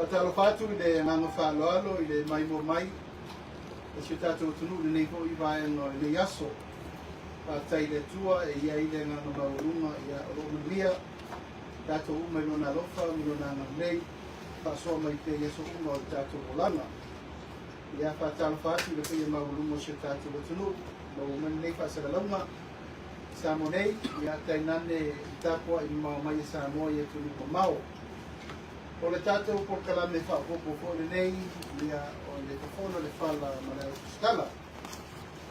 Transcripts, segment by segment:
Patalo fatu le nganga whaaloalo i le mai mo mai. E si tātou tunu le nei po i vai no le yaso. Patai le tua e ia i le nganga maurunga i a Romalia. Tātou umai lona lofa, milona ngā nei. Pasoa mai te yaso unga o tātou olanga. Ia patalo fatu le pia maurunga si tātou tunu. Mau mani nei whasara launga. Samo nei, ia tainane i tāpua i mau mai Samoa i tunu ko mau. O le tātou por kalame whapopo fōne nei, ia o le tafono le whala mana o skala.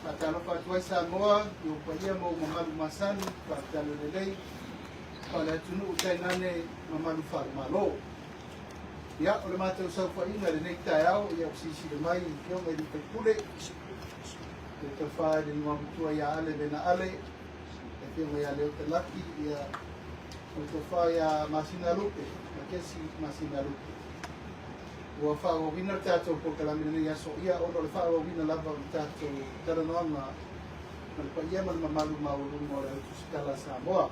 Patalo whatuai Samoa, i o paia mo mamalu masani, patalo le lei, pale atunu utainane mamalu whalu malo. Ia o le mātou sau whainga le nei tai au, ia o sisi le mai, i kio mai rita kule, le tau whae le nwamutua ia ale vena ale, e kio mai ale o te laki, ia o tau whae a masina lupe. Kesi masina lupe. Ua whaawawina tātou po kalamina nei aso ia ono le whaawawina lava o tātou taranoanga ma le paia ma le mamalu maurunga o le autu skala Samoa.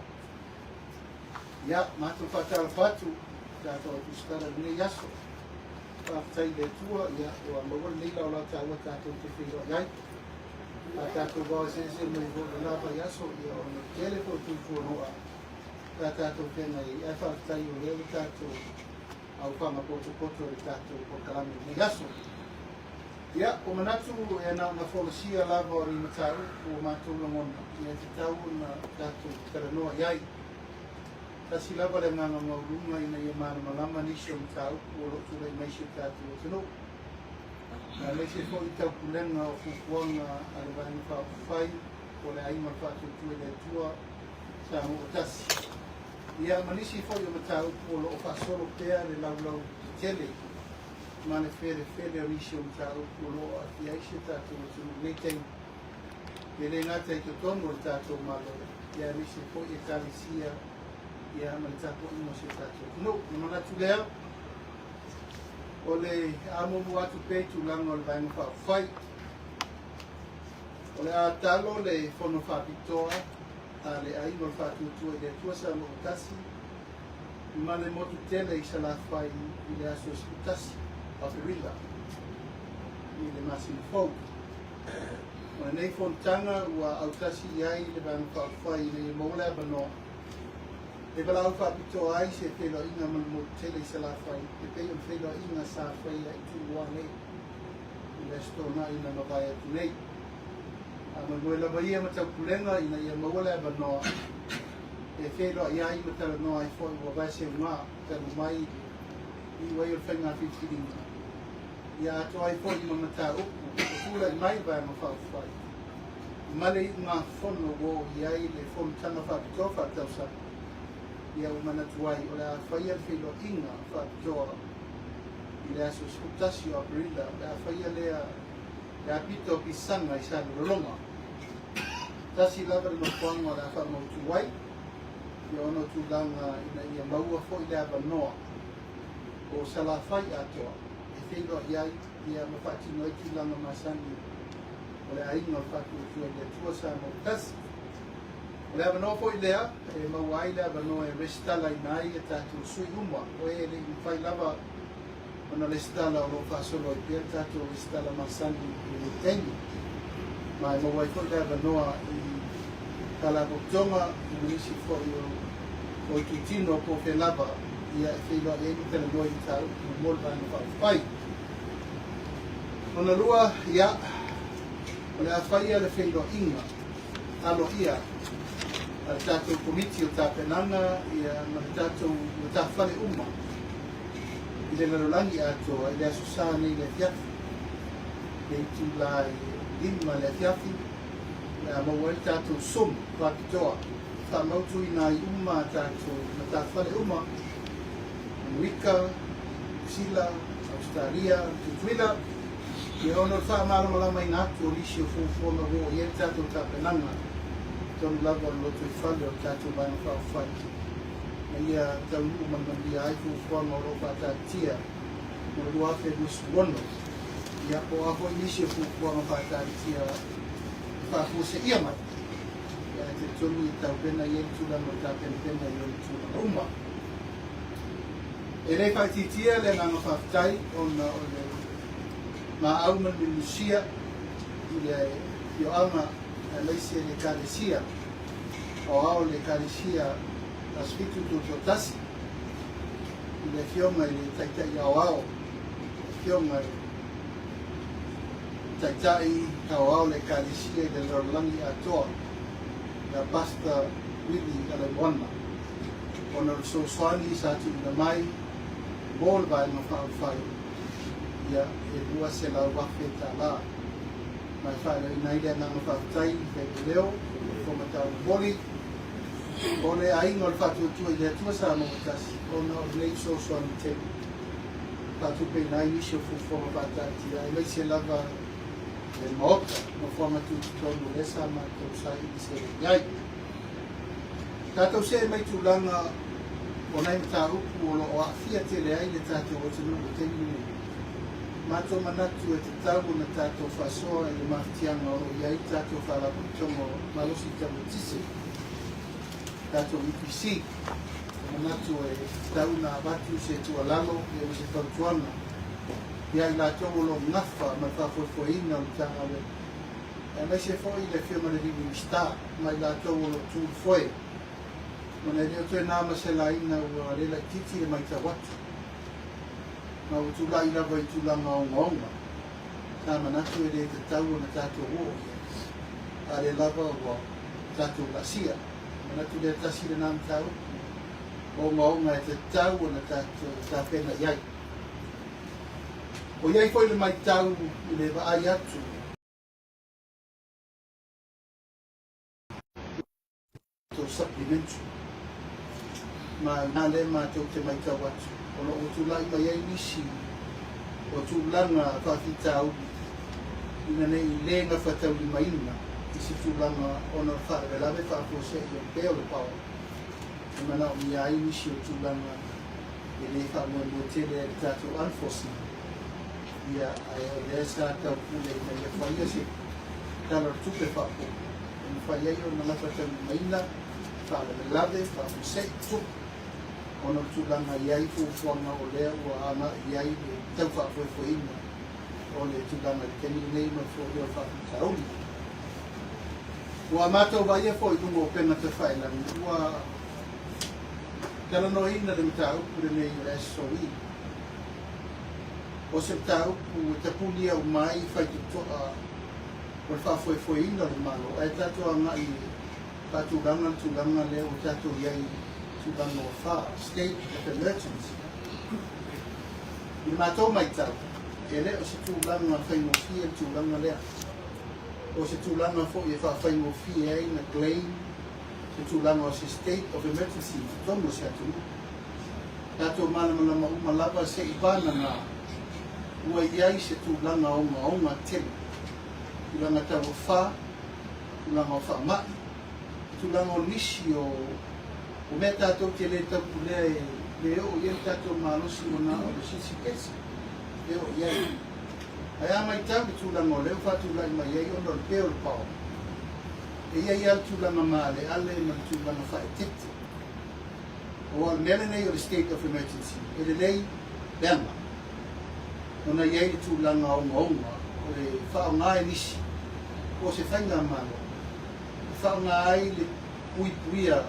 Ia, mātou whatara whatu tātou autu skala nei aso. Whaatai le tua, ia, ua maua nei lau lau tāua tātou te whiro iai. A tātou gawa sese mai vore lava i aso ia o na kele po tūfua noa. Tā tātou whenga i e whaatai o leo tātou au whanga poto le tātou po kalami ni aso. Ia, o manatu e na wholosia lava o ri matau o mātou langona. Ia te tau na tātou karanoa iai. Tasi lava le nganga maurunga ina ia mana malama nisi o matau o rotu rei maisi o tātou o tino. Na leise fo i tau kulenga o fukuanga a le vahini whaafuwhai o le aima whaatou tue le tua sa mo tasi. Ia manisi foi o matau o lo fasolo pea le laulau tele. Mane fere o nisi o matau o lo a fiaisi tātou o tunu leitei. E le ngata i totono o tātou malo. Ia nisi foi e talisia. Ia mani tātou ino se tātou. No, manatu lea. O le amomu atu peitu langa o le vainga whaafuwhai. O le a talo le fono whaapitoa. Le aino whātutua i le tuasa mo utasi i mane motu tele i sa la whai i le aso utasi a perila i le masina fau. Ma nei fontanga ua autasi i ai le vana whaafuai i le maule abanoa. E walau whaapitoa ai se whelo inga mane motu tele i sa la whai e peo whelo inga sa whai a i tu wane i le stona ina mawai atu nei. Ma moe lava ia ma tau kulenga ina ia mawale abanoa. E whelo ia i ma tala noa i fwoi wa vaise ngā talu mai i wai o whainga whiwhiringa. Ia ato ai fwoi ma mata upu, o tūla i mai vai ma whauwhai. Male i ngā whono wō i ai le whono tanga whapitoa whatausa. Ia o manatuai o le a whaia whelo inga whapitoa i le aso skutasi o Aprila. Le a whaia lea le a pito pisanga i sa lorolonga. Tasi lava le mafuanga la whamautu wai. Ia ono tūlanga ina ia maua fo i le abanoa. O salawhai atoa. E whenua iai, ia mawhatino i tūlanga masani. O le ainga whatu tua i le tua sa mautasi. O le abanoa fo i lea, e maua ai le abanoa e restala i nai e tātou sui uma. O e le whai lava ona le stala o lo whasolo i pia tātou restala masani i le tengi. Ma e maua i fo i le abanoa i kala botonga i nisi fo o tutino po fe lava ia e whilo e ni tele noi i tau i molva na whauwhai. Ona lua ia o le a whaia le whilo inga alo ia a tātou komiti o tāpenanga ia ma tātou o tāwhare uma i le larolangi atoa i le asusane i le fiafi le itu la lima le fiafi a mawai tātou som whakitoa. Tā mautu i nā i uma tātou na tā whare uma. Amerika, Sila, Australia, Tutuila. I ono wha marama i nātu o risi o fuwhonga wo i e tātou tā penanga. Tonu lava o loto i whale o tātou mai na whawhai. Na ia tau nuu mangandia ai fuwhonga o ropa tātia. Mo ruafe nusu wono. Ia po aho i risi o fuwhonga wha tātia. Whakose ia mai. Ia te tonu i tau pena i e tūla no tā pena i o tūla uma. E rei whaititia le nganga whaftai o le ma auma le musia i le io ama e leise le karesia o ao le karesia a spitu tu totasi i le fionga i le taitai au ao fionga i taitai au ao le karesia i le rolangi atoa la pasta wili ale wana ona le sosoani sa tu na mai bol vai no whai ia e lua se la wafe ta la mai whai nei le nanga whaftai pe leo ko matau boli ole ai ngol fatu tu ile tu sa mo tasi ona le sosoani te fatu pe nai ni sho fu forma bata ti ai le se lava le mota no forma tu tono le sa ma to sai se yai tatou se mai tu langa o nei tāupu o lo afia te le ai le tātou o te nungu te nini. Mātou manatu e te tau na tātou whasoa e le mahtianga o iai tātou whalaputongo malosi tamu tise. Tātou IPC. Manatu e tau na abatu se tua lalo e o se tautuana. Iai la tongo lo ngafa ma whafoifoina o tanga le. E mai se foi le whioma le ringi sta mai la tongo lo tū foi. Ona reo te nāma se la ina ua rela titi e mai ta watu. Ma u tula ina vai tula ngaonga onga. Tā manatu e re te tau na tātou o. A re lava ua tātou lasia. Manatu re tasi re nām tau. Onga onga e te tau na tātou tā pena iai. O iai foi le mai tau i le wa ai atu. To supplementary. Ma nā le mātou te mai tau atu. Ono o tūlai mai ai nisi o tūlanga whawhita au. Ina nei le ngā whatau li mai ina. Isi tūlanga ono whaarelawe whaafose i o peo le pao. E mana o mi ai nisi o tūlanga e le whaamua mua tele e tātou anfosi. Ia ai o le sa tau pule i mai e whaia se tala tupe whaapo. E mi whaia i o ngā whatau li mai ina. Whaarelawe whaafose tupe. Ono tūlanga iai fufuanga o lea ua ama iai e tau whaafoefoina o le tūlanga le teni nei ma fōi o whaafitauli. Ua mātou vai e fōi lungo o penga te whaelangi. Ua tala no ina le mta upu le nei o SOE. O se mta upu e tapulia o mai whaitu toa o le whaafoefoina le malo. E tato anga i tūlanga lea o tato iai tūlanga o wha, state of emergency. I mātou mai tau, e le o se tūlanga whaingofia tūlanga lea. O se tūlanga fo i wha whaingofia e na claim, se tūlanga o se state of emergency, tono se atu. Tātou mana lava se i pāna ngā, ua iai se tūlanga o ngā tele. Tūlanga tau o wha, tūlanga o wha mai, tūlanga o nisi o o mea tātou te le tapu lea e leo o iei tātou mālosi o nā o le sisi kesa. Leo o iei. Ai a mai tau ki tūlanga o leo whātulai mai iei ono le peo le pao. E iei al tūlanga mā le ale ma le tūlanga whae tete. O al mele nei o le state of emergency. E le lei leanga. Ona iei le tūlanga o onga o le whao ngā e nisi. O se whainga mālo. Whao ngā ai le puipuia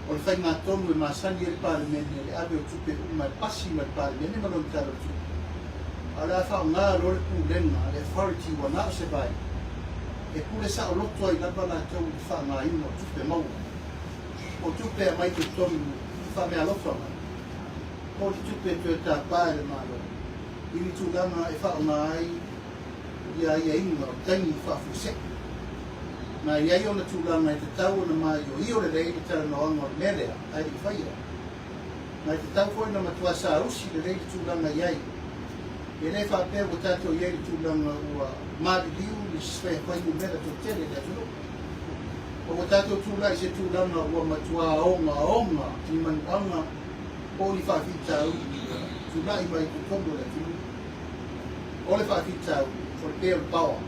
o le whainga tonu e masani e le pārimene le awe o tupe uma e pasi ma le pārimene ma loni taro tupe. A le a whao ngā lore pūlenga, le authority wa nā o se vai. E pūle sa o loto ai lapa la tau i wha ngā ina o tupe maua. O tupe a mai te tonu wha mea loto mai. O le tupe tu e tā pāre malo. Ini tūlanga e whao ngā ai ia ia inga o tangi wha fuseka. Na iai o na tūlanga e te tau o na mai o i o le rei le tara no anga o merea, ai i whaia. Na te tau koe na matua sa usi le rei le tūlanga iai. E rei whapea o tātou iai le tūlanga ua māri liu le svea whaingu mera to tere le atuno. O tātou tūlanga i se tūlanga ua matua onga i manuanga o li whawhitau tūlanga i mai te tondo le atuno. O le whawhitau o le pēr power.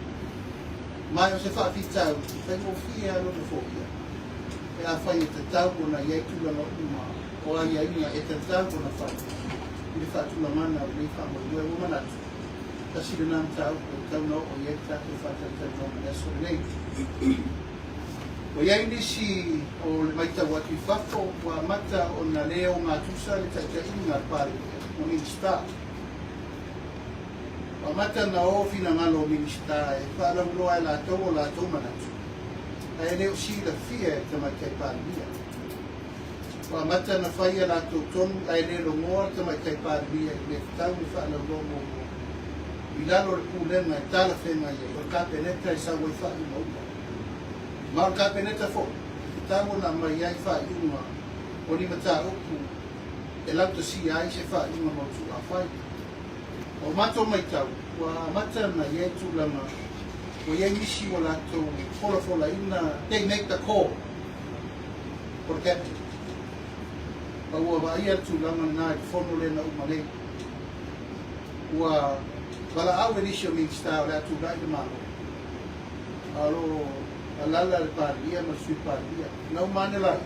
Mai o se whaafitau, whaingofia alo na fōia. E a whai te tau o na iei tūlanga uma o ai inga e tantango na whai. I le whātulamana o nei whamoe o manatu. Kasi le nām tau o tauna o iei tātou whātau o mea so nei. O iei nisi o le maitau atu I whako wa mata o na leo ngā tusa le taita inga pari o minister. Wa mata na o fina ngalo minister e whaalamuloa e la tau o la tau manatu. Ai leo si la fia e tamai kai pāria. Wa mata na whaia la tau tonu ai leo ngoa tamai kai pāria I le whatau ni whaalamuloa mo I lalo le pūlenga e tala whenga ia o kāpeneta e sa wai whai maua. Ma o kāpeneta fo, I tāmo na mai ai whai unga o ni mata oku e lauta si ai se whai unga mautu a whai. O mato mai tau, wa mata na iei tūlanga o iei misi o lato fola ina, they make the call for the captain. Pa ua wa ia tūlanga na I whono lena umanei. Ua wala au e nisi o minister o lea tūlai le malo. Alo alala le pāria ma sui pāria. Nau mane lai.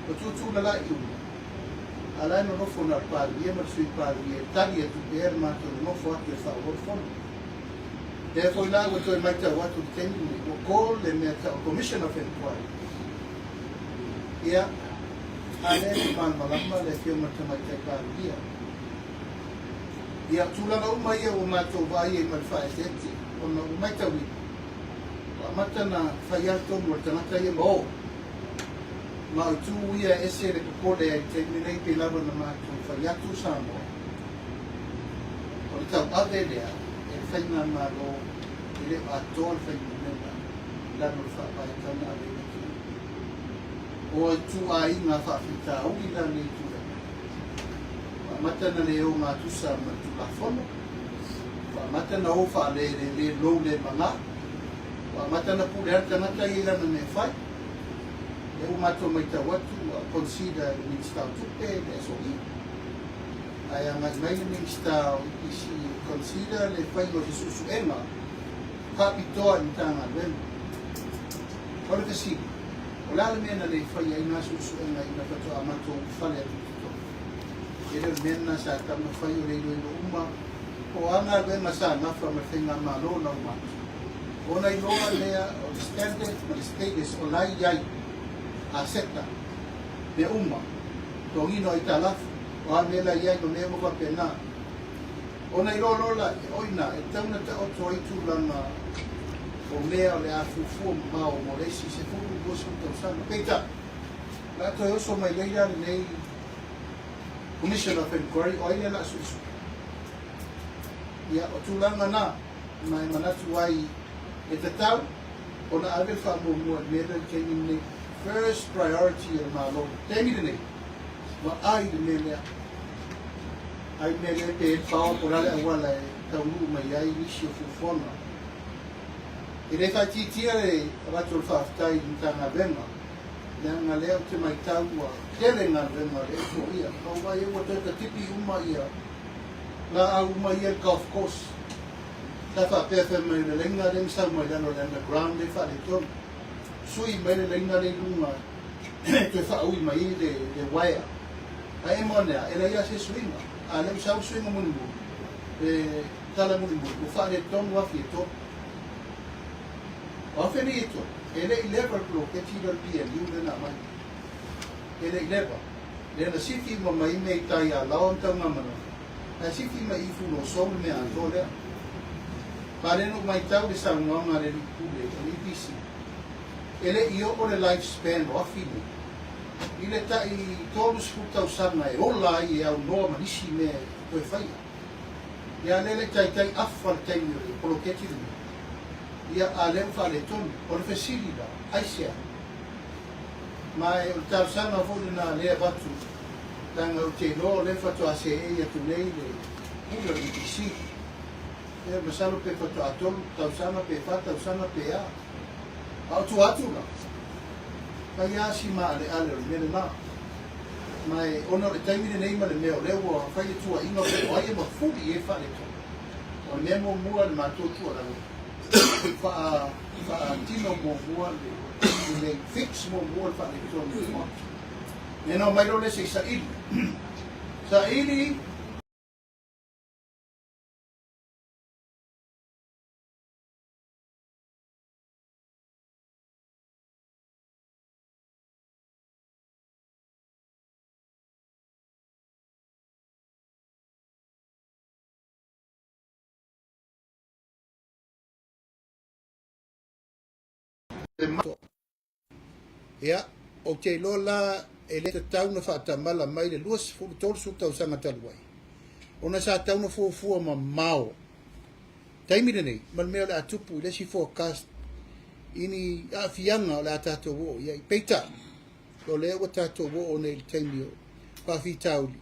O tūtūla lai una. Alai no nofo na pāria ma sui pāria. Tari e tu pēr mātou le nofo atu e whao fono. E foi lá o toi mai tau atu tenu o call le mea tau commission of inquiry. Ia ale le malmalama le fio mata mai tai pāria. Ia tūlanga uma ia o mātou vai e malwhae tete. O na umai tawi. Wa mata na whaiato mo tanaka ia mo. Ma o tū ia ese le kukole ai te minei pe lava na mātou whaiato Samoa. O le tau ave lea e whainga malo I le atoa le whainga mena lano le whapai tana ave na ki. O tū a inga whawhita au I lani I tūle. Mata na leo ngā tusa ma tu la fono. Mata na o wha le lou le manga. Mata na pule ata ngata I lana me whai. E o mato mai tau atu consider le minister o tupe le SOI. Ai a mai le minister o isi consider le whai o Jesusu ema. Kapitoa ni tanga lwema. Kore te si. O la le mena le whai ai ngā susu ema I na katoa mato whale atu. Ele mena sa tama whai o reiro I uma. O anga lwema sa nafa ma whenga malo na uma. O na iloa lea o the standard o the status o lai iai a seta me uma. Tō ngino I talafu. O a mela iai no nemo ka pena. O na iloa lola oina e tauna ta oto I tūlanga o mea o le a fufu mao mo leisi se furu gosu tau sana. Peita. La to oso mai leira nei Commission of Inquiry o aile la susu. Ia o tūlanga nā, mai manatu ai e te tau, o na awe whamomua mera kei nei first priority e mā lo. Tēmi de nei, wa ai de mea. Ai mea pe e whao por ale awala e taunu mai ai nisi o fufona. E rei whatitia e rato whaftai I tanga vema. Nanga leo te mai taua, tele ngā renga le ko ia. Kau vai ewa tata tipi uma ia. La a uma ia golf course. Ta wha pepe mai le lenga reng sau mai lano le underground le wha le tonu. Sui mai le lenga le lunga. Te wha ui mai le waia. A e monea, e la ia se swinga. A leo sau swinga munimu. E tala munimu. O wha le tonu wafi e tonu. Wafi ni e tonu. Ele I lewa pro ke tira pia liu na mai. Ele I lewa. Le na sifi ma mai mei tai a lao tau mamana. Na sifi ma I funo sou me a tolea. Pare no mai tau le sa nganga le pule o ni pisi. Ele I o le lifespan o afini. I le tai tolu sputa usanga e ola I au noa manisi me koe whaia. Ia lele tai afar tai o polo ke tira. Ia a leo whale tonu, o le whesiri la, aisea. Mai o tau sanga fōle nā lea batu, tanga o te loa le whatu a se e atu nei le ula I tisi. Ea masalo pe whatu a tonu, tau sanga pe whata, tau sanga pe a. A o tu atu la. Kai a si maa le ale o mele nā. Mai ono le taimine nei ma le meo leo a whai e tua inga pe o aia ma furi e whale tonu. O le mea mo mua le mātou tua la. Fa tino mo mua le fix mo mua fa le tonu. Neno mai role se sa ili. Sa ili ia o te lola e le tau na whaatamala mai le luas fu tolu su tau sanga taluai. Ona sa tau na fuafua ma mao. Taimire nei, mal mea le atupu le si forecast ini a fianga o le atato wo ia i peita. Lo le wa tato wo o nei taimio whaafi tauli.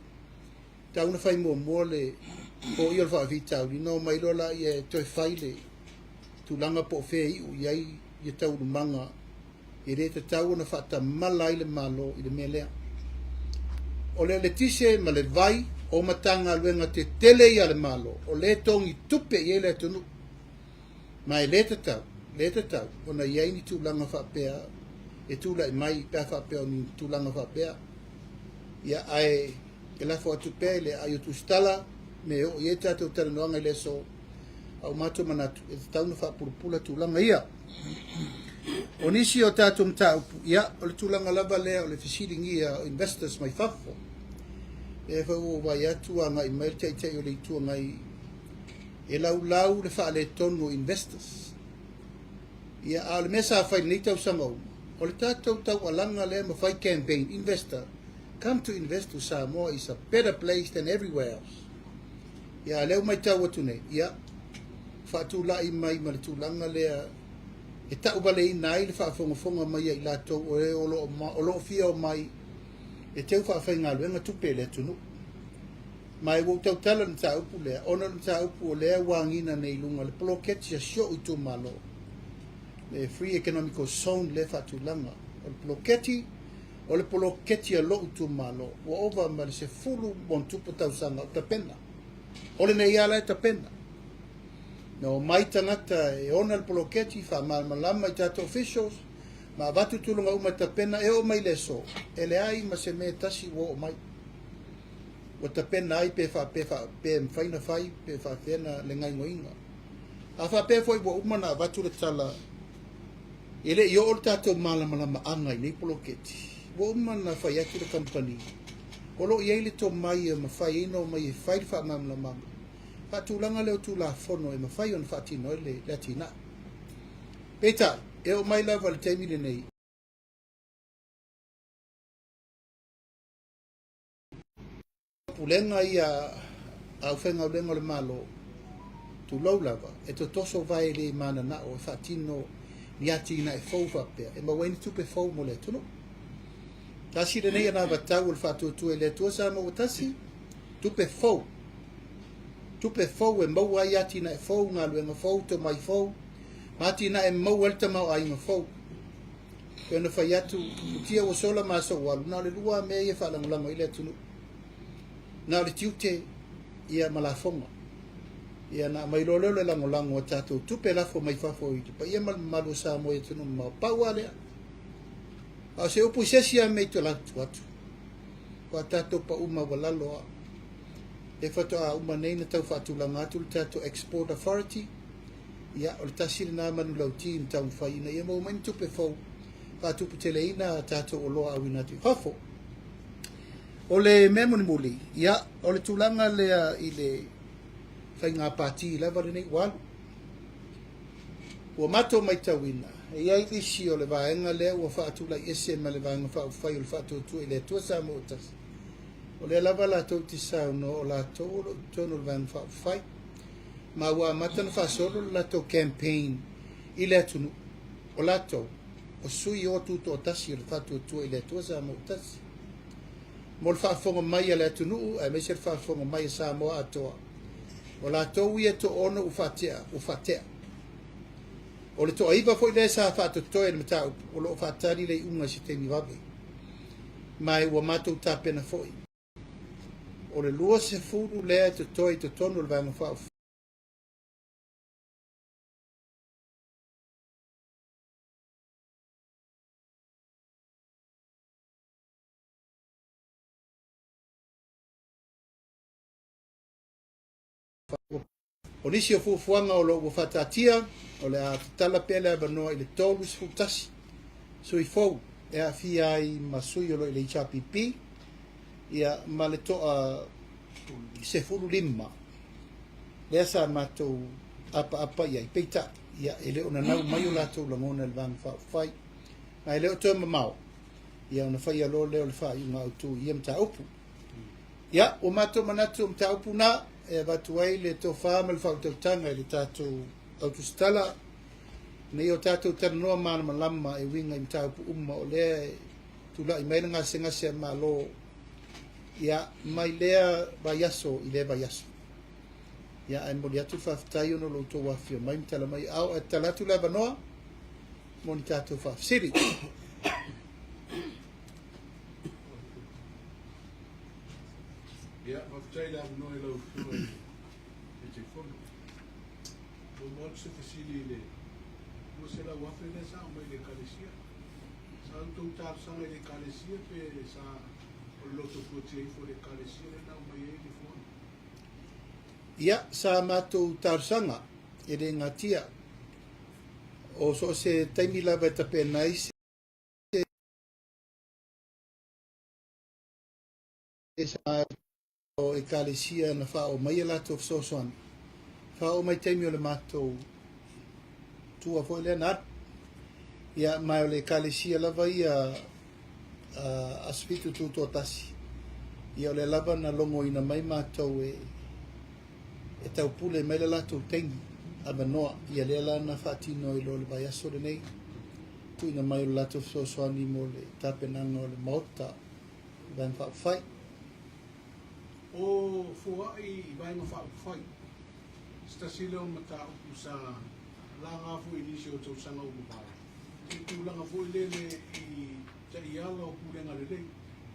Tau na whai mua le o i o whaafi tauli. No mai lola i e toi whaile tulanga po whea i u iai i tau manga i re te tau na whata mala i le malo i le mea lea. O le tise ma le vai o matanga luenga te tele i ale malo. O le tongi tupe i ele tunu. Ma e le te tau, o na iai ni tūlanga whapea, e tūla i mai pēr whapea o ni tūlanga whapea. Ia ai, e lafo atu pē, le ai o tu stala, me o i e tātou tala noanga i le so, au mato manatu, e te tau na whapurupula tūlanga ia. O nisi o tātou mta upu, ia, o le tūlanga lava lea, o le fisiringi ia, o investors mai whafo. E whau o vai atu anga i mail tei o le itua ngai, e lau le wha le tonu investors. Ia a le mesa whai nei tau sangau. O le tātou tau alanga le ma whai campaign, investor, come to invest to Samoa is a better place than everywhere else. Ia leo mai tau atu nei, ia, whaatu lai mai ma le tūlanga lea, e tau wale i nai le whaafonga mai i lato o e o lo fia o mai e teu whaafai ngā luenga tupe le tunu. Mai wau tau tala na tā upu lea, ona na tā upu o lea wangina nei lunga le poloketi a sio i tū malo. Le free economical zone le whaatulanga. O le poloketi a lo i tū malo. Wa ova ma le se fulu mon tupu tau sanga o tapena. O le nei ala e tapena. No mai tangata e ona le poloketi wha malama i tato officials, ma watu tulunga uma tapena e o mai leso. E le ai ma se me tasi wo o mai. O tapena ai pe mwhaina whai, pe whaafena le ngai ngoinga. A whape foi wo umana watu le tala, ele i o tato malama anga i nei poloketi. Wo umana whai atu le company. Olo i eile to mai e ma whai ino mai e whai wha malama. Whaatulanga leo tu la fono e mawhai on whaatino e le atina. Peta, e o mai lava le taimile nei. Pulenga ia au whenga ulenga le malo tu lau lava. E to toso vai le mana na o e whaatino ni atina e fau whapea. E maweni tupe fau mo le tunu. Tasi le nei ana vatau le whaatuatua e le tua sa ma watasi. Tupe fau. Tupe fau e mau ai atina e fau ngā luenga fau to mai fau. Matina e mau elta mau ai ma fau. Pea na whai atu utia o sola maso walu. Nā le lua mea ia whaalangulango i le tunu. Nā le tiute ia malafonga. Ia nā mai loleo le langolango a tātou tupe lafo mai fafo i tupa. Ia malu sa mo i tunu mau pau alea. A se upu sesia mei to latu atu. Kua tātou pa uma walaloa. E whatoa uma nei na tau whaatulanga atu le tātou Export Authority. Ia, o le tasiri nā manu lau ti in tau whaina. Ia mau mani tupe fau. Whaatupu tele ina tātou o loa awina atu. Hafo. O le memoni muli. Ia, o le tūlanga lea i le whai ngā pāti i lewa le nei walu. Ua mato mai tauina. E iai isi o le vaenga lea ua whaatula i ese ma le vaenga whai o le whaatotua i le tua sa mo utasi. O le lava la tau ti sao no o la tau o tono le vaenga whai. Ma ua matana whaasolo la tau campaign i le atunu. O la tau. O sui o tuto o tasi o le whaatotua i le tua sa mo utasi. Mo le whaafonga mai a le atunu, a mese le whaafonga mai a sa mo atoa. O la tau ia to ono u whatea. O le toa iwa fo i le sa whaatotoe na mata o lo whaatari le unga si te niwawe. Mai ua matou tāpena foi. O le lua se furu lea to toi to tonu le vanga whao. O nisi o fuafuanga o lo whatatia, o le a tala pele a banoa i le tolu se futasi. So i fau, e a fia ai masui o lo i le HRPP, ia ma le toa se fulu lima. Lea sa matou apa ia i peita, ia e le ona nau mai o latou langona le vang whai. Ma e le o toa mamao, ia ona whai alo leo le whai unga autu ia mta upu. Ia, o matou manatu mta upu na, e watu ai le tō whāma le whautautanga le tātou autostala. Nei o tātou taranoa mana malama e winga i mtaupu umma o lea tula i meina ngase ma lo. Ia, mai lea vaiaso i lea vaiaso. Ia, ai mori atu whaftai ono lo tō wafio. Mai mtala mai au e talatu lea vanoa, moni tātou whafsiri. Ja, wat zei daar nooit over? Het is voor de mooiste faciliteiten. Hoe ze dat wat vinden samen met de kalisie. Zou toen daar samen met de kalisie pe sa loto voor de kalisie en nou maar je voor. Ja, sa matou tarsanga e re ngatia. O so se taimi lava tape nais sa o e kalesia na whao mai alato so soan. Whao mai taimi o le matou tua fo le nat. Ia mai o le kalesia lava ia aspitu tu totasi. Ia o le lava na longo ina mai matou e tau pule mai le lato taimi. Aba noa, ia lea lana whaatino i lo le vai aso le nei. Tu ina mai o le lato so soani mo le tapenanga o le maota. Van whai. O fuai vai nga fai. Stasilo mata sa langa fu inisio to sanga u ba. Tu langa fu le i ta iala o kulenga le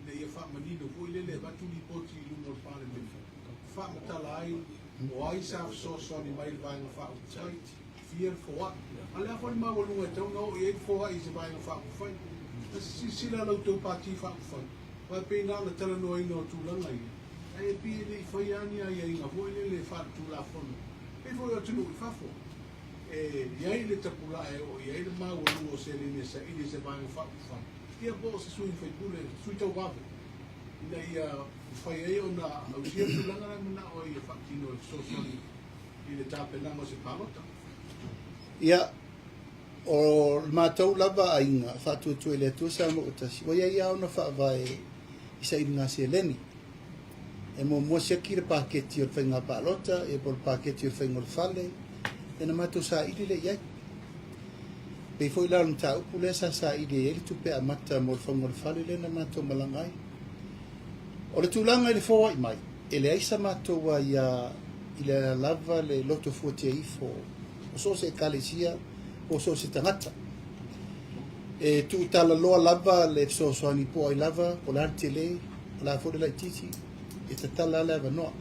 le ia fa manino fu le ba tu li poti lu mo pa le fa mata lai o ai sa so ni mai vai nga fa fai. Fear for what? Ala fa ma wo lu e tau no e for is vai nga fa fai. Sila lo to parti fa fai. Wa pe na le tala no ino tu langa ia. E pi le foi ani ai inga foi le fatu la fono e foi o tunu fafo e ia le tapula e o ia le mau o se le se ile se vai fa fa ia bo se sui foi pule sui tau va ina ia foi ai ona au sia tu langa na o ia fatino so ile tape na mo se palota Ia o matou lava ainga fatu tu ele tu sa mo tasi o ia ona fa vai isa ina se leni e mo se kire paketi o whainga palota, e por paketi o whainga o whale, e na mato sa iri le iai. Pei foi la nta upu le sa iri e li tupe a mata mo whainga o whale le na mato malangai. O le tūlanga i le fōa i mai, e le aisa mato wa ia i le lava le loto fuatia ifo, o so se kalesia, o so se tangata. E tu tala loa lava le so soani po ai lava, o l'arte le, o la fōre la titi, e te tala leva noa.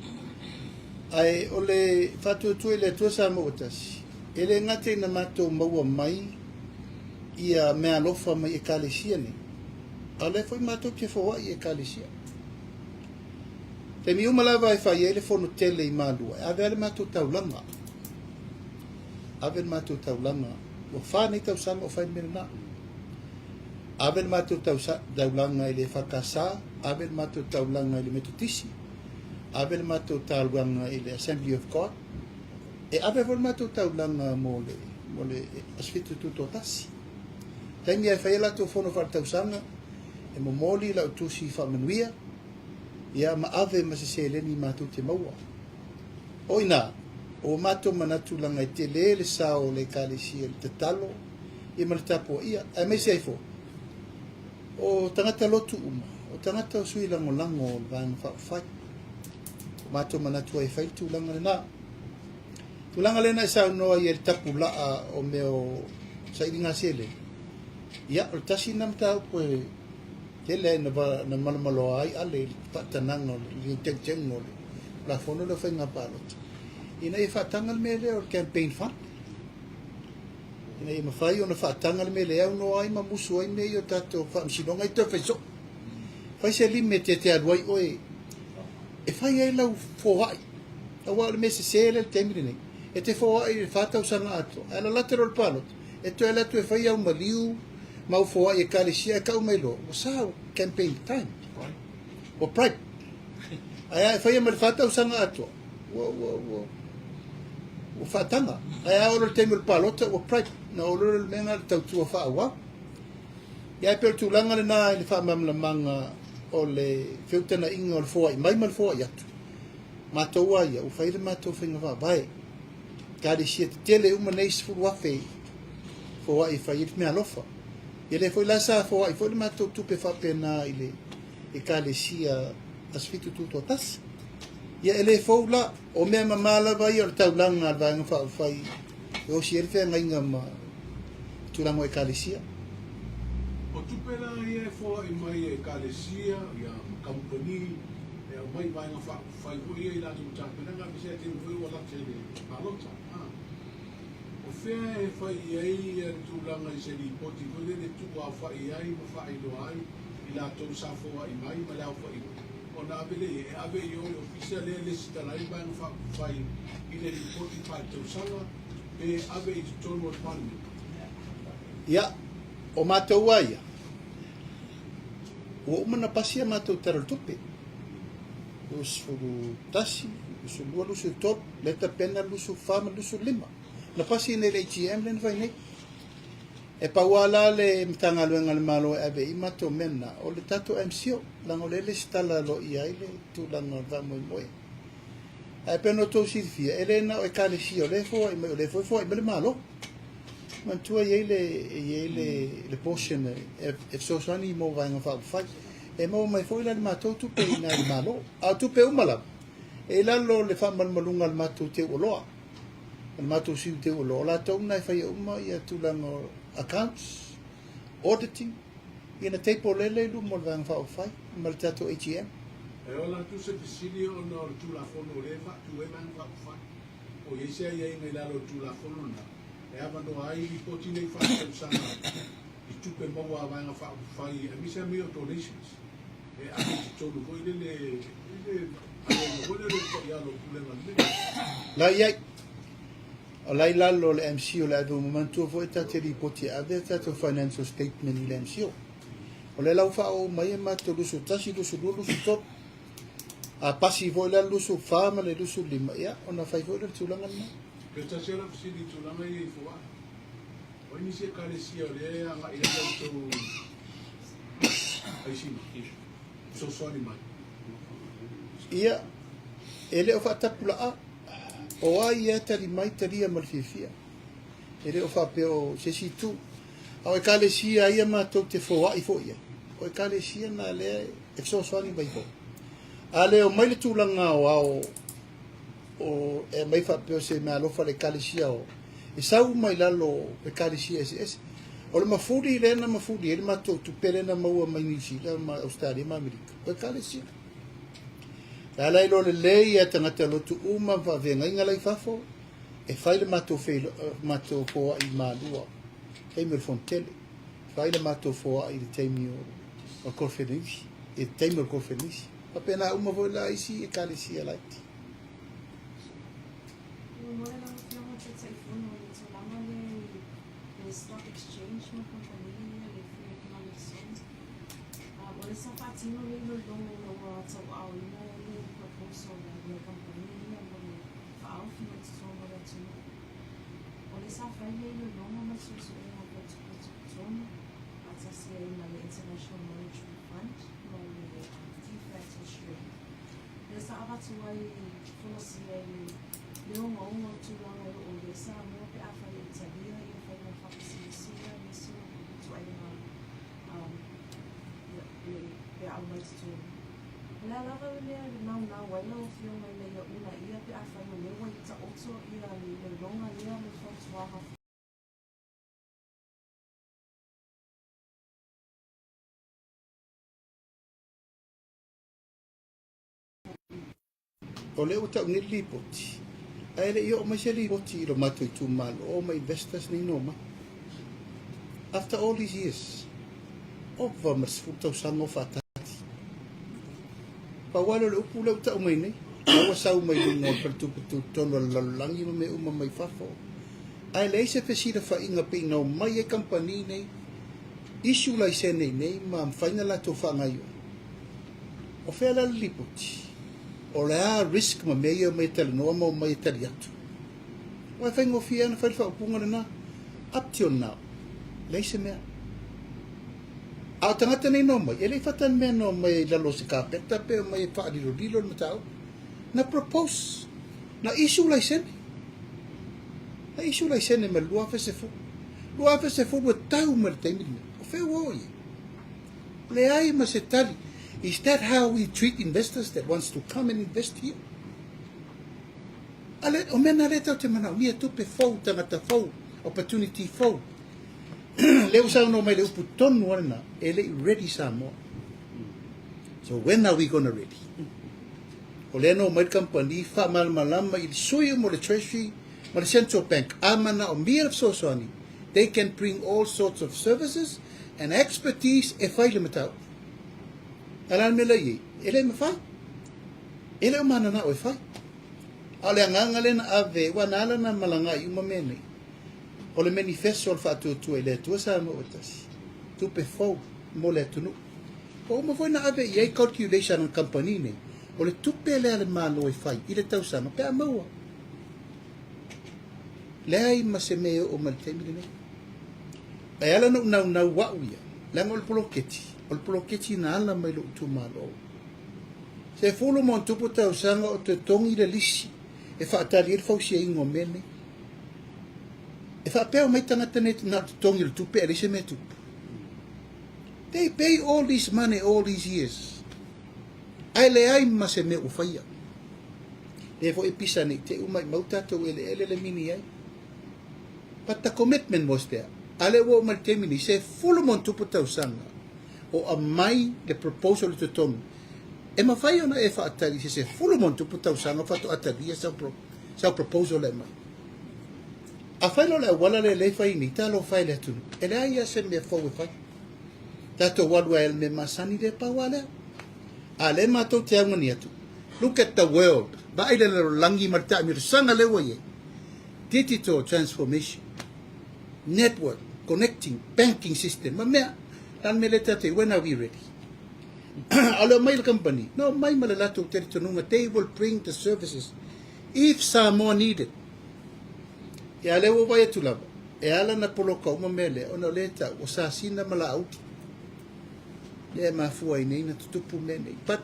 Ai, o le whatu tui le tuasa mo utasi. E le ngate na mato maua mai, ia mea lofa mai e kalesia ni. A le foi mato ke fōa i e kalesia. Te mi umalawa e whai e le fono tele i mālua. Ave ale mato taulanga. Ave mato taulanga. O whānei tau sama o whai mena na. Ave mato taulanga i le whakasa. Ave mato taulanga i le metutisi. Ave mato taulanga i le Assembly of God. E ave mato taulanga mo le asfitu tutotasi. Taimi ai whai lato fono whartausanga. E mo moli la utusi whamanuia. Ia ma ave ma se leni mato te maua. Oina, o mato manatu langa i te le sao le kalisia le te talo. Ia ma le tapo ia. E me se aifo. O tangata lotu uma. O tangata o sui lango lango o vang whai. O mato manatu ai whai tūlanga le nā. Tūlanga le nā i sao noa i e tapu laa o meo sa iringa sele. Ia, o tasi namta upo e tele na malamalo ai ale patananga le teng le la fono le fenga palot ina e fatanga me le o campaign fund ina e mafai ona fatanga me le no ai ma musu ai me yo tato fa sinonga i te feso fai se limite te alwai oi e fai ai lau fo ai a wa me se le temri nei e te foa i whātau sanga ato. E la lateral pilot, e tu e latu e whai au maliu, mau foa i e kālesia e kau mailo. O sao campaign time. O pride. Ai e whai au whātau sanga ato. O whātanga. Ai a ora te mil palota o pride. Na ora le menga le tautua whaawa. Ia e pēr tūlanga le nā i le whaamamla manga o le whiutana inga o le foa i mai mal foa i atu. Mātou ia, u whaire mātou whainga wha, vai. Kāre sia te tele uma nei sifuru afe foa i whaire mea lofa. Ia le foi lasa foa i foi le mātou tupe whapena i le i kāre sia asfitu tūto tas. Ia ele fou la, o mea mamala vai o le taulanga al vaenga wha whai. E o si ere whea ngainga ma tūrango e kāre sia. O tupela ia e foa i mai e kālesia, ia kampani, e mai vai ngā whai hoi ia i lātu tāpenanga, pisa e te mwoi o late le palota. O whea e whai iai e tūranga i se li poti, kore le tu a whai iai, ma whai loa ai, i lātou sa foa i mai, ma lau whai. O nā vele e ave i oi ofisia le le sitarai vai ngā whai i le li poti whai tau sanga, e ave i tono o panu. Ia, o mātou aia. O umana pasia mātou taral tupe. Lusu tasi, lusu lua, lusu top, leta pena, lusu fama, lusu lima. Na pasi nei le ATM le vai nei. E pauala le mtanga luenga le malo e ave i mātou mena. O le tato MCO, lango le stala lo i ai le tu langa va moi moi. E peno tau sirfia, ele na o e kale si o le fo, o le fo, i mele malo. Mantua iei le portion e sosani mo vai ngā whai. E mau mai foi la le mātou tupe i nā i malo. A tupe umala. E lalo le whamalmalunga le mātou te uloa. Le mātou siu te uloa. La tau nai whai uma i a tūlanga accounts, auditing. I na teipo lele lu mo le vai ngā whai. Ma le tato ATM. E ola tu se pisili o na o tūla whono rewa, tu e manga whai. O iesia iei ngai lalo tūla whono na. E avano ai i poti nei whakau sana i tupe maua a vaenga whai a misa meo donations. E ake ti tonu hoi le ane hoi le koi alo kulenga le. La iai. O lai lalo le MCO le adu momentu vo e tate li poti ave tato financial statement i le MCO. O le lau whao mai e mato lusu tasi, lusu lulu, lusu top. A pasi vo le lusu whama le lusu lima. Ia, ona whai vo le tūlanga na. Ke tasera fisili tūlanga i fua. O inisi e kālesia o le anga i anga tau aisima. So soani mai. Ia, ele o whaatapula a. O ai e tari mai taria malfifia. Ele o whapeo sesi tu. Au e kālesia ia mātou te fōa i fō ia. O e kālesia nā lea e so soani mai fō. A leo mai le tūlanga o ao o e mai whapeo se mea alofa le kālesia o e sau mai lalo e kālesia SS o le mafuri rena mafuri ele mātou tupere na maua mai nisi la ma Australia ma Amerika o e kālesia la lai lo le lei e tangata lotu uma venga inga lai fafo e whai le mātou fōa i mālua hei me le fontele whai le mātou fōa i le teimi o korwhenisi e teimi o korwhenisi apena uma voi la isi e kālesia laiti. Stock exchange no companhia, ele foi economic zone. Agora essa patinha ele não no WhatsApp ao ele proposal da companhia, ele fala que não se soma da zona. Olha essa frase ele não mas se usa uma zona, até se na International Monetary Fund, no defect trade. Essa abatua e falou assim ele não uma tu lá o dessa não é a falha de sabia e foi uma falta de isso tu aí pe a mais tu la não ela o filme ele uma ia pe a falha ele o tá outro ia ele longa ia no fonte o leo tau ni lipoti. Aere i o mai se lipoti i lo mato i tūmalo, o mai investors ni no mai. After all these years, o vamas futau sango whatati. Pa walo le upu leo tau mai nei, awa sau mai lunga o pertupetu tono lalangi ma me uma mai fafo. Ai lei se fesira fa inga pe inga o mai e kampani nei, isu lai se nei ma mwhaina la to whangaio. O whea la lipoti, o lea risk ma mea mai tala noa ma o mai tali atu. Wai whaingo fia na whaile whaupunga na, up till now, lei se mea. Au tangata nei no mai, ele whatan mea no mai lalo se kāpeta pe o mai whaariro lilo na tau. Na propose, na isu lai sene. Na isu lai sene ma lua whese fu. Lua whese fu wa tau ma le taimini. O whea woi. Le ai ma se tali. Is that how we treat investors that wants to come and invest here? Ale, o mena le tau te manau, mia tupe fau, tangata fau, opportunity fau. Leo sa no mai le upu tonu ana, ele ready sa mo. So when are we gonna ready? O le no mai company fa mal malama il suyo mo le treasury, mo le central bank amana o mir of sosani. They can bring all sorts of services and expertise e fai le matau. Alan me lai, ele me fai. Ele o mana na o fai. Ale nganga le na ave wa nala na malanga i uma mene. O le manifesto fa tu ele tu sa mo otasi. Tu pe fo mo le tunu. O mo foi na ave ye calculation on company ne. O le tupe le ale malo e fai. Ile tau sa no pe amaua. Le ai ma se me o mal temile ne. E ala no na wa uia. La ngol poloketi. O le poloketi na ala mai lo tu malo. Se fulu mo tupu tau sanga o te tongi le lisi. E fa atari il fausi e ingo mene. E fa peo mai tangata ne na tongi le tupe e se me tupu. They pay all this money all these years. Ai le ai ma se me ufaia. Le fo e pisa nei te umai mautato ele le mini ai. But the commitment was there. Ale wo mal temini se fulu mo tupu tau sanga. O a mai le proposal to tongi. E ma fai ona e fa atari se fulu mo tupu tau sanga fa to atari sa proposal e mai. A fai lo le wala le fai ni talo fai le tunu. Ele ai se me fo e fai. Tato walua el me masani de pawale. Ale mato te angoni atu. Look at the world. Ba ile le langi marta mi sanga le woye. Digital transformation. Network, connecting, banking system. Ma mea, lan me le tate, when are we ready? Alo mai le company. No, mai malalato te tununga. They will bring the services. If some more needed. E ale wo vai tulava. E ala na poloka uma mele. Ona leta, o sa sina mala auti. Le mafua nei na tutupu mene. But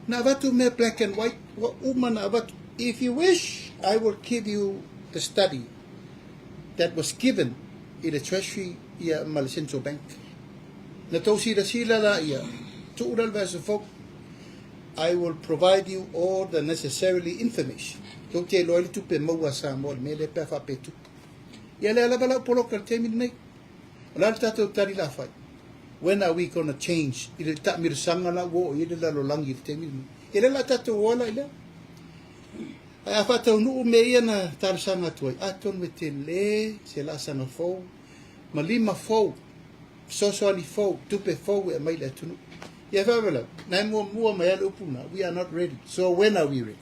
na avatu me black and white. Wa uma na avatu. If you wish, I will give you the study that was given in the treasury ia mal central bank. Na tau sila la ia. Tuural vasa folk. I will provide you all the necessarily information. Tau te loa li tupe maua sa mo me le pe fa petu. Ia le ala bala poloka te mi nei. Ala tatou tari la fai. When are we going to change? Ile ta mir sanga la wo ile la lo langi te mi. Ile la tatou wala ile. Ai afa tau nu me ia na tar sanga tuai. Aton me te le se la sanga fo. Malima fo. Sosoni fo, tupe fo e mai le tunu. Ia favela. Na mo mai ale upuna. We are not ready. So when are we ready?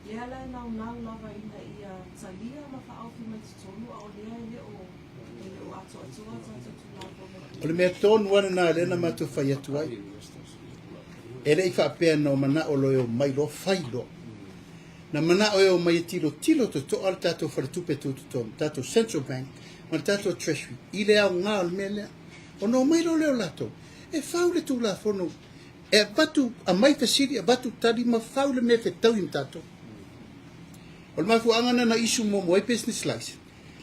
Lea lai nau lava ina ia talia ma whaauwhi mai tutonu au lea ele o ato atua tatu lava. O le mea tonu wana na lena matu whai atu ai. Ele i whaapea no mana o loe o mai lo whai lo. Na mana o mai tilo to to al tato wharatupe tututom, tato central bank, ma tato treasury. I lea o ngā al mea lea. O no mai lo leo lato. E whaule tu la fono. E batu a mai fasiri, a batu tari ma whaule mea whetau im tato. O le mafu angana na isu mo moe business license.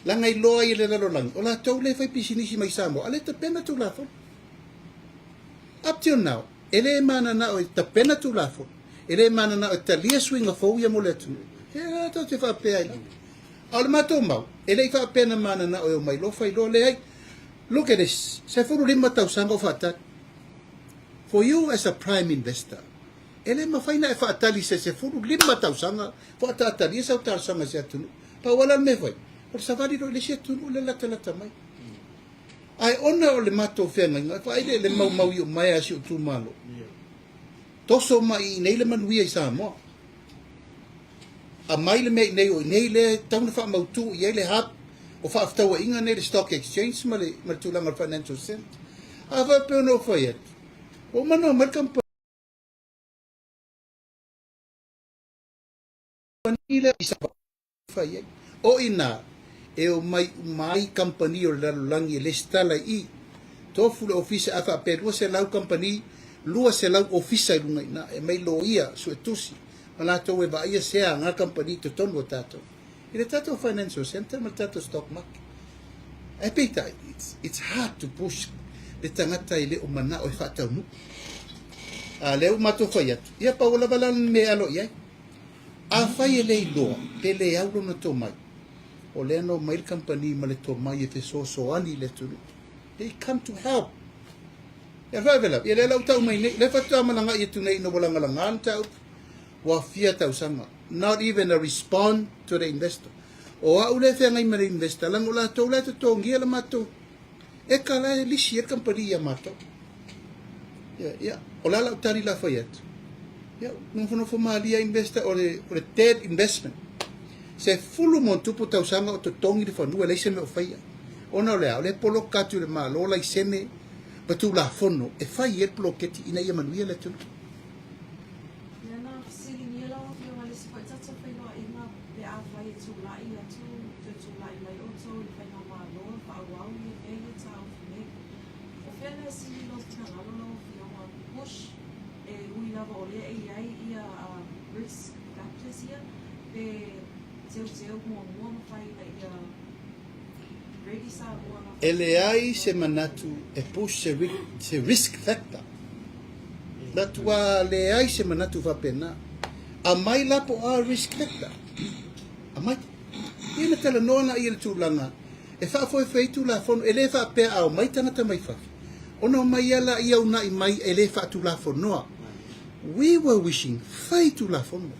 Langa i loa i le lalo langi. O la tau le fai pisinisi mai samo. Ale ta pena tu la fo. Up till now, ele mana na o ta pena tu la fo. Ele mana na o ta lia swinga fo ia mo le tu. E ta te fa pe ai. O le mato mau. Ele i fa pena mana na o mai lo fai lo le ai. Look at this. Se furu lima tau sanga o fata. For you as a prime investor, ele mafaina e whaatali se furu lima tausanga whaatali sa tausanga se atunu pa wala me vai o safari ro le se atunu le lata mai ai ona o le mato fenga nga fa ile le mau yo mai asi o tu malo toso mai nei le manuia i sa mo a mai le me nei o nei le tauna fa mau tu i le hap o fa aftawa inga nei le stock exchange ma le tulanga financial center a va pe no fa o mano markam panila isa fa o ina e o mai company o langi le stala i tofu le office afa pe se lau company lua se lau office i lunga ina e mai lo ia su etusi mana to we ba ia se nga company to tono tato ile tato financial center ma tato stock market e pita it's hard to push le tangata ile o mana o fa tau a le o mato fa ia pa ola balan me alo ia a fai le lo pe le aulo na to mai o le no mail company ma le to mai e te so ani le tulu they come to help ya vai vela ya le lau tau mai le fatu amalanga i tu nei no bolanga langa tau wa fia tau sanga not even a respond to the investor o a ule fe ngai ma investor lang ola to le to ngia le mato e kala li share company ya mato ya ola lau tari la fayet ya no fo malia investor o le third investment se fulu mon tupu tau sanga o to tongi de fanu le se me o faia ona le polo katu le malo la seme patu la fono e fai e ploketi ina ia manuia le tu Nena sili ni la o fio male se fa tata fa no ina pe a fai tu la ia tu la ia o to i fa no ma lo fa wa u ni e ia ta o me o fe na sili no tana lo fio ma push e ui la vo le ia risk factors ia pe seu mo fai la ia ready sa mo ele ai se manatu e push se risk factor la tua le ai se manatu va pena a mai la po a risk factor a mai ina tala nona i le tulanga e fa foi feito la fon ele fa pe a mai tana ta mai fa ona mai ala ia una i mai ele fa tu la fon no we were wishing feito la fon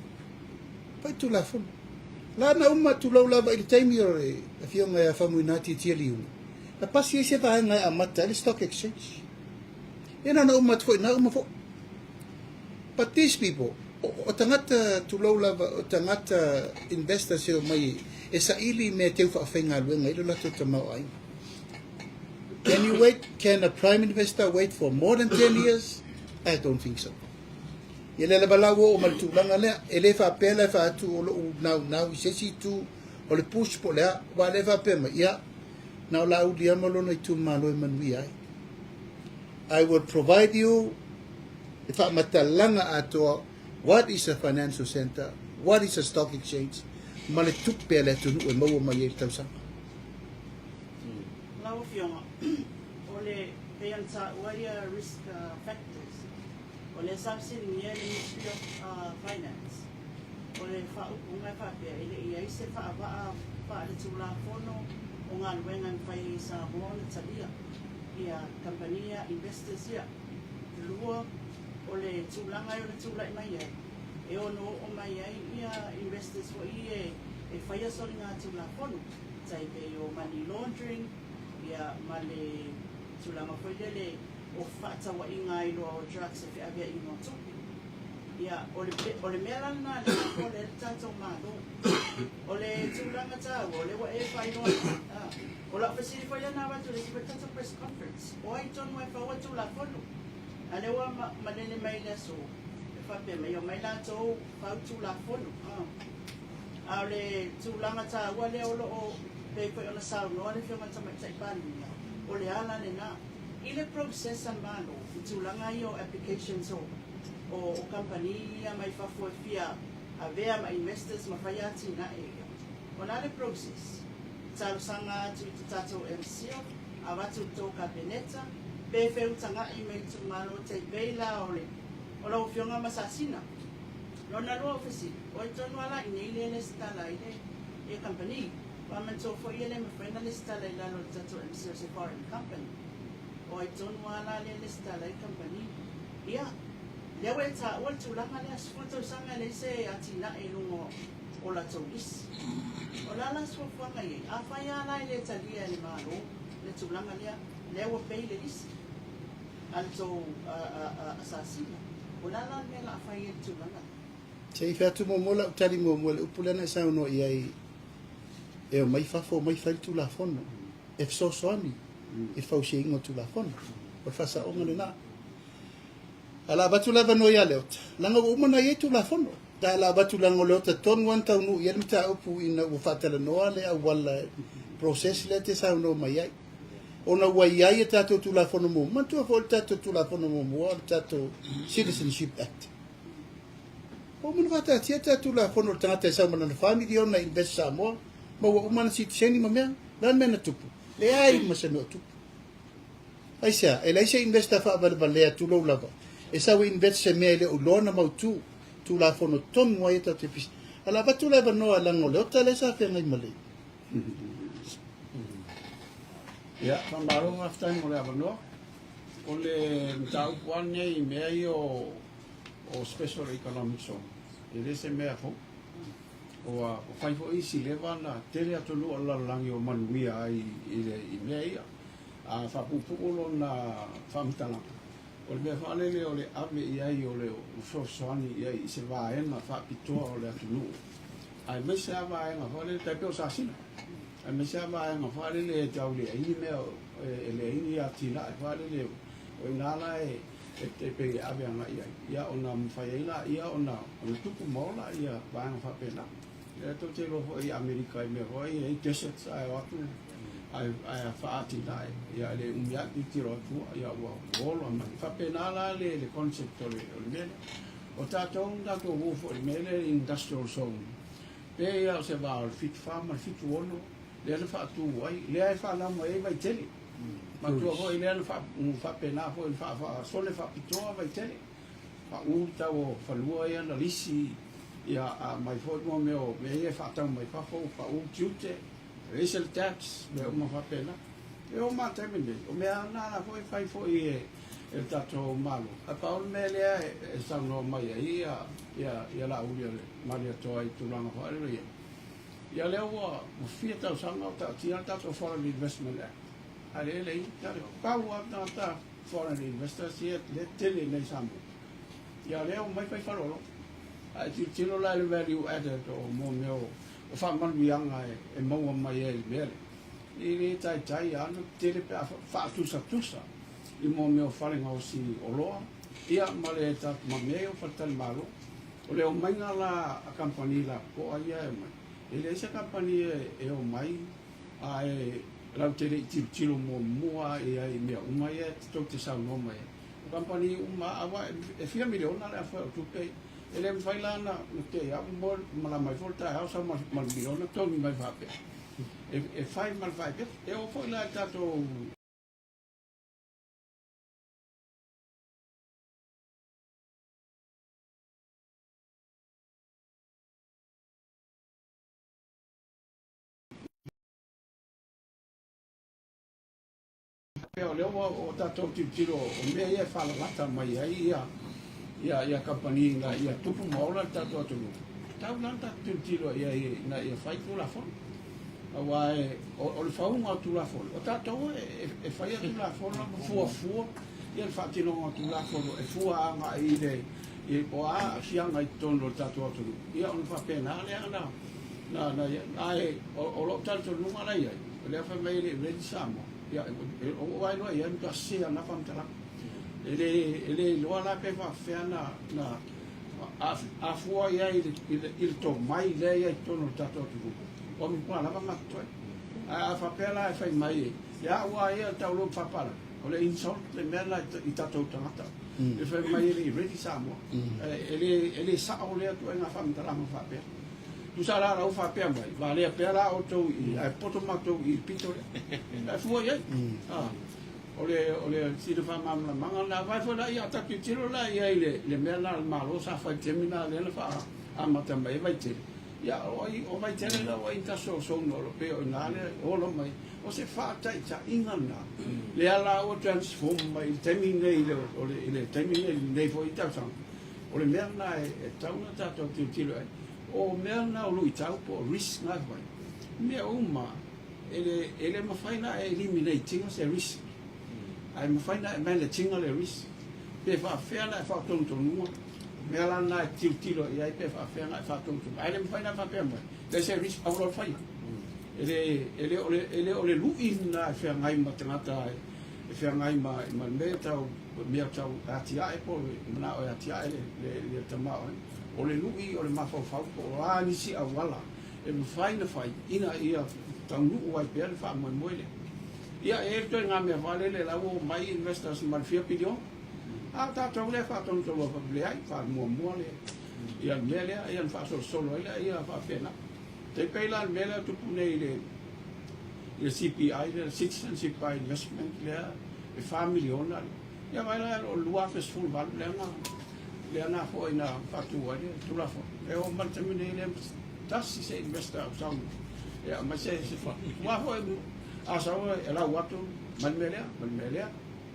la na uma tu la ba il time yo e fio nga fa mu na ti liu la pasi se va nga a mata le stock exchange ina na uma foi na uma fo but these people o tangata tu la o tangata investors yo mai e sa ili me te fa fenga lu nga ilo to mau ai can a prime investor wait for more than 10 years? I don't think so. Yele le balawo o maltu langa le ele fa pela fa tu o now se si tu o le push po le wa le fa pema ya now la u dia malo no tu malo manui ai I will provide you if I matalanga ato what is a financial center, what is a stock exchange, male tu pela tu no mo ma ye tau sa Lau fiona ole peansa waria risk factors ole subsidy ni le Ministry of Finance ole fa unga fa pe ile ia se fa va le tula fono unga wengan fai sa bon tabia ia compania investors ia luo ole tula ngai ole tula mai e ono o mai ia investors fo ie e fai so nga tula fono sai pe yo money laundering ia male tula ma fo le o fata wa inga ilo o drugs e avea ino tupi. Ia, ole mea na ole tato mado. Ole tulanga ta, ole wa e fai no. Ola fasili fa yana wa tule sipa tato press conference. O ai ton wa fa wa tula fono. Ale wa manene mai le so. E fa pe me yo mai la to fa tula fono. Ale tulanga ta wa le olo o pe ko ona sa no ale fio mata mai tai pan. Ole ala le na ile process ambalo tulanga yo applications o company mai fa fo fia avea ma investors ma fayati na e ona le process tsalo sanga tu tato MC avatu to kabineta be fe utanga email tu malo te bela ole ola o fionga masasina lona lo ofisi o tonwala ile le stala ile e company pa man so fo ile me friend le stala ile lo tato MC se foreign company o ai tonu ala le lista la company ia le we ta o tu la male as foto sanga le se atina e lungo o la taulis o la la so fa mai a fa ya la le talia le malo le tu la male le o pe le dis alto asasina o la la me la fa ye tu la Sei fatu mo mola tali mo mola upulana sa no ia e mai fa fo mai fa tu la fono e so soani e fa usi ingo tu la fono o fa sa onga na ala batu la no ia leot langa o mana ye tu la fono da la batu la ngolota ton wan tau nu ia mta upu ina o fa tele no ale a wala process le te sa no mai ai ona wai ai e tato tu la fono mo man tu fo tato tu la fono mo tato Citizenship Act o mun vata tieta tu la fono tangata sa mana family ona invest sa mo o mana citizen ma mea dan mena tupu le ai ma se no tupu ai sa e lai se investa fa ba le tu lo lava e sa we invest se me le o lona mau tu la fono ton mo eta te pis ala ba tu la ba no ala ngole o tale sa fe ngai male ya pamaro after mo le abano o le tau kwane i me o special economic zone e se me fo o fai fo isi leva na tele atolu ala langi o manuia ai i me a fa pupulo na famtala o le fa le o le ave ai o le so soani ai se va na fa pitoa o le atolu ai me se va na fa le te pe o sasina ai me se va na fa le tau le ai me le ini atina fa le o ngala te pe ave ana ia ona mfaila ia ona tuku mola ia va na fa pena e to te lo i America me hoi e desert ai watu ai fa atina ia le umia ti tiro tu ia wa wolo ma fa pena la le concept o le o tato da to wo fo le industrial zone pe ia se va al fit farm al fit wono le fa tu ai le fa la mo e vai tele ma tu hoi le fa pena fo fa sole fa pitoa vai tele fa uta o fa lua ia na lisi ia mai fo mo me e fa tau mai fa fo fa u tute racial tax me o fa pena e o ma termine o me na fo fai fo e tato malo a pa o me le e sa no mai ia la u le maria to ai tu langa fa le ia le o fia tau sanga ta tia tato foreign investment act ale le pa u ta foreign investors le tele nei sambu ia le o mai fai fa lo ai ti tino la le value added o mo meo o fa man bianga e mo mai e bele i tai anu tele pe fa tusa i mo meo fa le ngosi o loa ia male ta ma meo fa tal malo o le o mai la a company la ko ia e mai ele esa company e o mai ai la tele ti tilo mo e ai meo mai e to te sa no mai company uma ava e fia miliona la fa tu pe ele fai lá na te a mo mala mai volta a sa mal miliona to mi mai fa pe e fai mal fai pe e o foi lá tato o leo o tato tiro o me ia fa la mai ai ia company na ia tupu maula tato atu tau nanta tiro ia na ia fai tu la fon awai o le fau nga tu la fon o tato e fai tu la fon fu ia fa tino tu la fon e fu nga i de e o a sia nga i tono tato atu ia on fa pena le na ai o lo tato no mala ia le fa mai le samo ia o vai no ia ka sia na fam tala ele lo la pe va fena na a fua ia il to mai le ia tono tato tu o mi pa la va matto a fa pela e fai mai ia wa ia ta lo fa pala o le insult le mela i tato tangata e fai mai le ready samo ele sa o le tu na fam tala ma fa pe tu sa la o fa pe mai va le pela o to i poto mato i pito e fua ia ole si de fama manga na vai fo la ia ta ki tiro la ia le mela malo sa fa termina le fa a mata mai vai te ia o mai tele la o inta so no lo pe o na le o lo mai o se fa ta ingana le ala o transform mai termina le o le termina le fo ita sang o le mea na e tauna tātou tilo ai. O mea na o lui tau po risk ngai vai. Mea uma, ele mawhaina e eliminating se risk. Ai mawhaina e mai le tinga le risk. Pe whawhea na e whakatongtonunga. Mea lana e tilo i ai pe whawhea na e whakatongtonunga. Ai le mawhaina e whawhea mai. Le se risk aurora whai. Ele o le lui na e whea ngai ma tangata e whea ngai ma mea tau mea tau atia e po mana o atia e le tamao. O le lui o le mawhawhau o a nisi a wala. E mwhaina whai ina ia taunu o ai pēr wha moe moe le. Ia e toi ngā mea wale le lau mai investors ma 4 pilion. A tātou le wha tonu tolu a whapile ai, wha mua le. Ia mea lea, ia wha solo ele, ia wha whena. Te peila mea lea tupu nei le CPI, le Citizenship by Investment lea, e 4 miliona. Ia mai lea o lua festival valu lea nga. Lea nga fo ina whatua le, tula fo. E o mantamine le tasi se investor au saunu. Ia mai se wha. Mua fo a saua e lau watu, manmelea.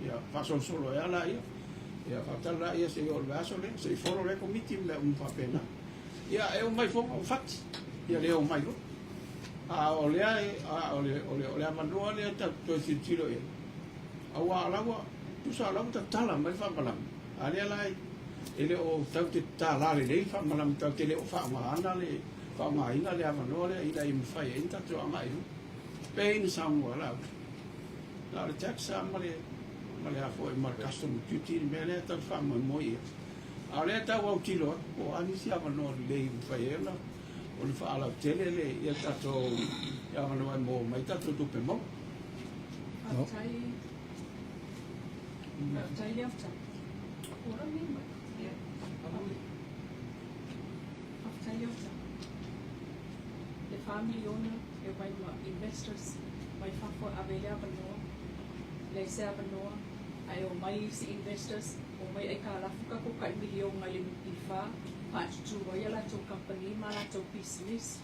Ia wha solo e ala ia. Ia whatala ia se o le aso le, se i foro le komiti le whapena. Ia e o mai fo o whati. Ia le o mai lo. A o lea e, a o le amanua lea ta toi tilo e. Awa alawa, tusa alawa ta tala mai whamalam. A lea lai, ele o tau te tālare lei whamalam, tau te leo whamaana le, whamaina le amanua lea, ina i mwhai e inta tu anga iu. Pein samua lau. La le tax sama le, ma le hafo e mar custom duty, me lea tau whama moi e. A lea tau au tilo, o anisi amanua lei mwhai e na, o le whaalau tele le, ia tato, ia amanua e mo, mai tato tupe mo. Tai le afta. Ora ni mai. Afta le afta. Le family owner e vai ma investors vai fafo avela banoa. Le se banoa ai o mai si investors o mai ai kala fuka ko kai milio ngai le ifa pa tu vai la to company ma la to business.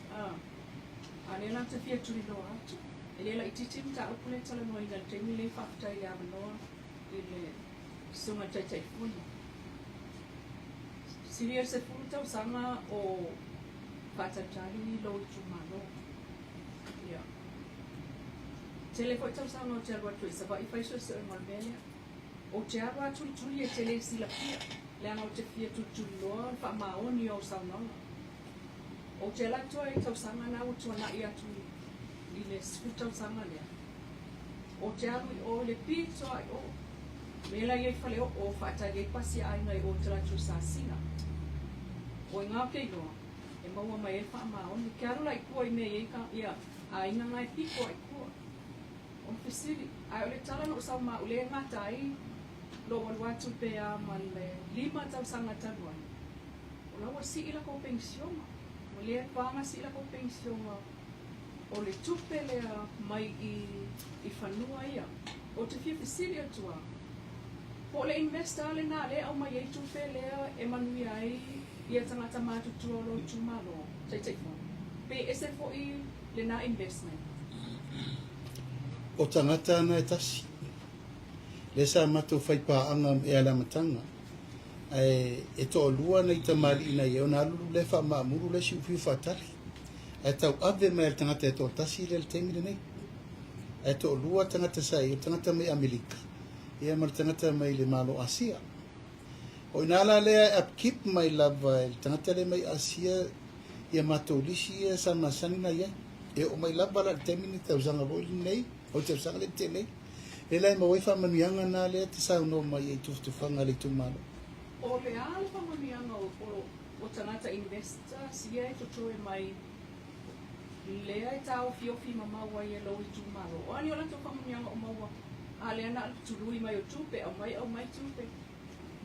Ane la te fia tu no atu. Ele la ititim ta opule tala no ina te mile fafta ya banoa. Ile sunga tai funi. Siria se futa sama o patatari lo chumano. Ya. Telefone tau sama o te arwa tui, saba i whaiso se o marmele. O te arwa tuli e tele sila pia. Leanga o te fia tuli loa, wha maoni o saunanga. O te latua e tau sanga na o tua na ia tuli. I le sfuta sanga lea. O te arwi o le pizza ai o. Mela iei whale o whaatai pasi ai ngai o te ratu sa sina. O ngā kei noa, e maua mai e wha maoni, ke aru lai kua i mea iei ka ia, a inga ngai piko ai kua. O whisiri, ai o le tala no sau ma ule ngā tai, lo o watu pe a man le 5 tau sanga tanuai. O lawa si ila ko pensiona, o le panga si ila ko pensiona, o le tupe lea mai i whanua ia. O te fia whisiri atua, po le investa le nā le au mai ei tupe lea e manui ai ia tangata mātutua lo tumalo, tai whanu. Pe ese fo i le nā investment. O tangata ana e tasi. Le sa mato whaipaanga e alamatanga. E to lua nei tamari ina i ona alulu le wha maamuru le si upiu whatari. E tau ave mai tangata e to tasi le temire nei. E to lua tangata sai, o tangata mai Amerika. Ia mar tangata mai le malo Asia. O inala lea upkeep mai lava e tangata le mai Asia ia matolisi ia sama sanina ia. E o mai lava la temine tau zanga boli nei, o te zanga le te nei. E lai mawai whamanuianga nā lea te sau no mai e tufanga le tumalo. O le ala whamanianga o tangata investor, sia e toto e mai lea e tau fiofi mamaua i e lo i tumalo. O ani o lanto whamanianga o maua, a lea na tului mai o tupe, au mai tupe.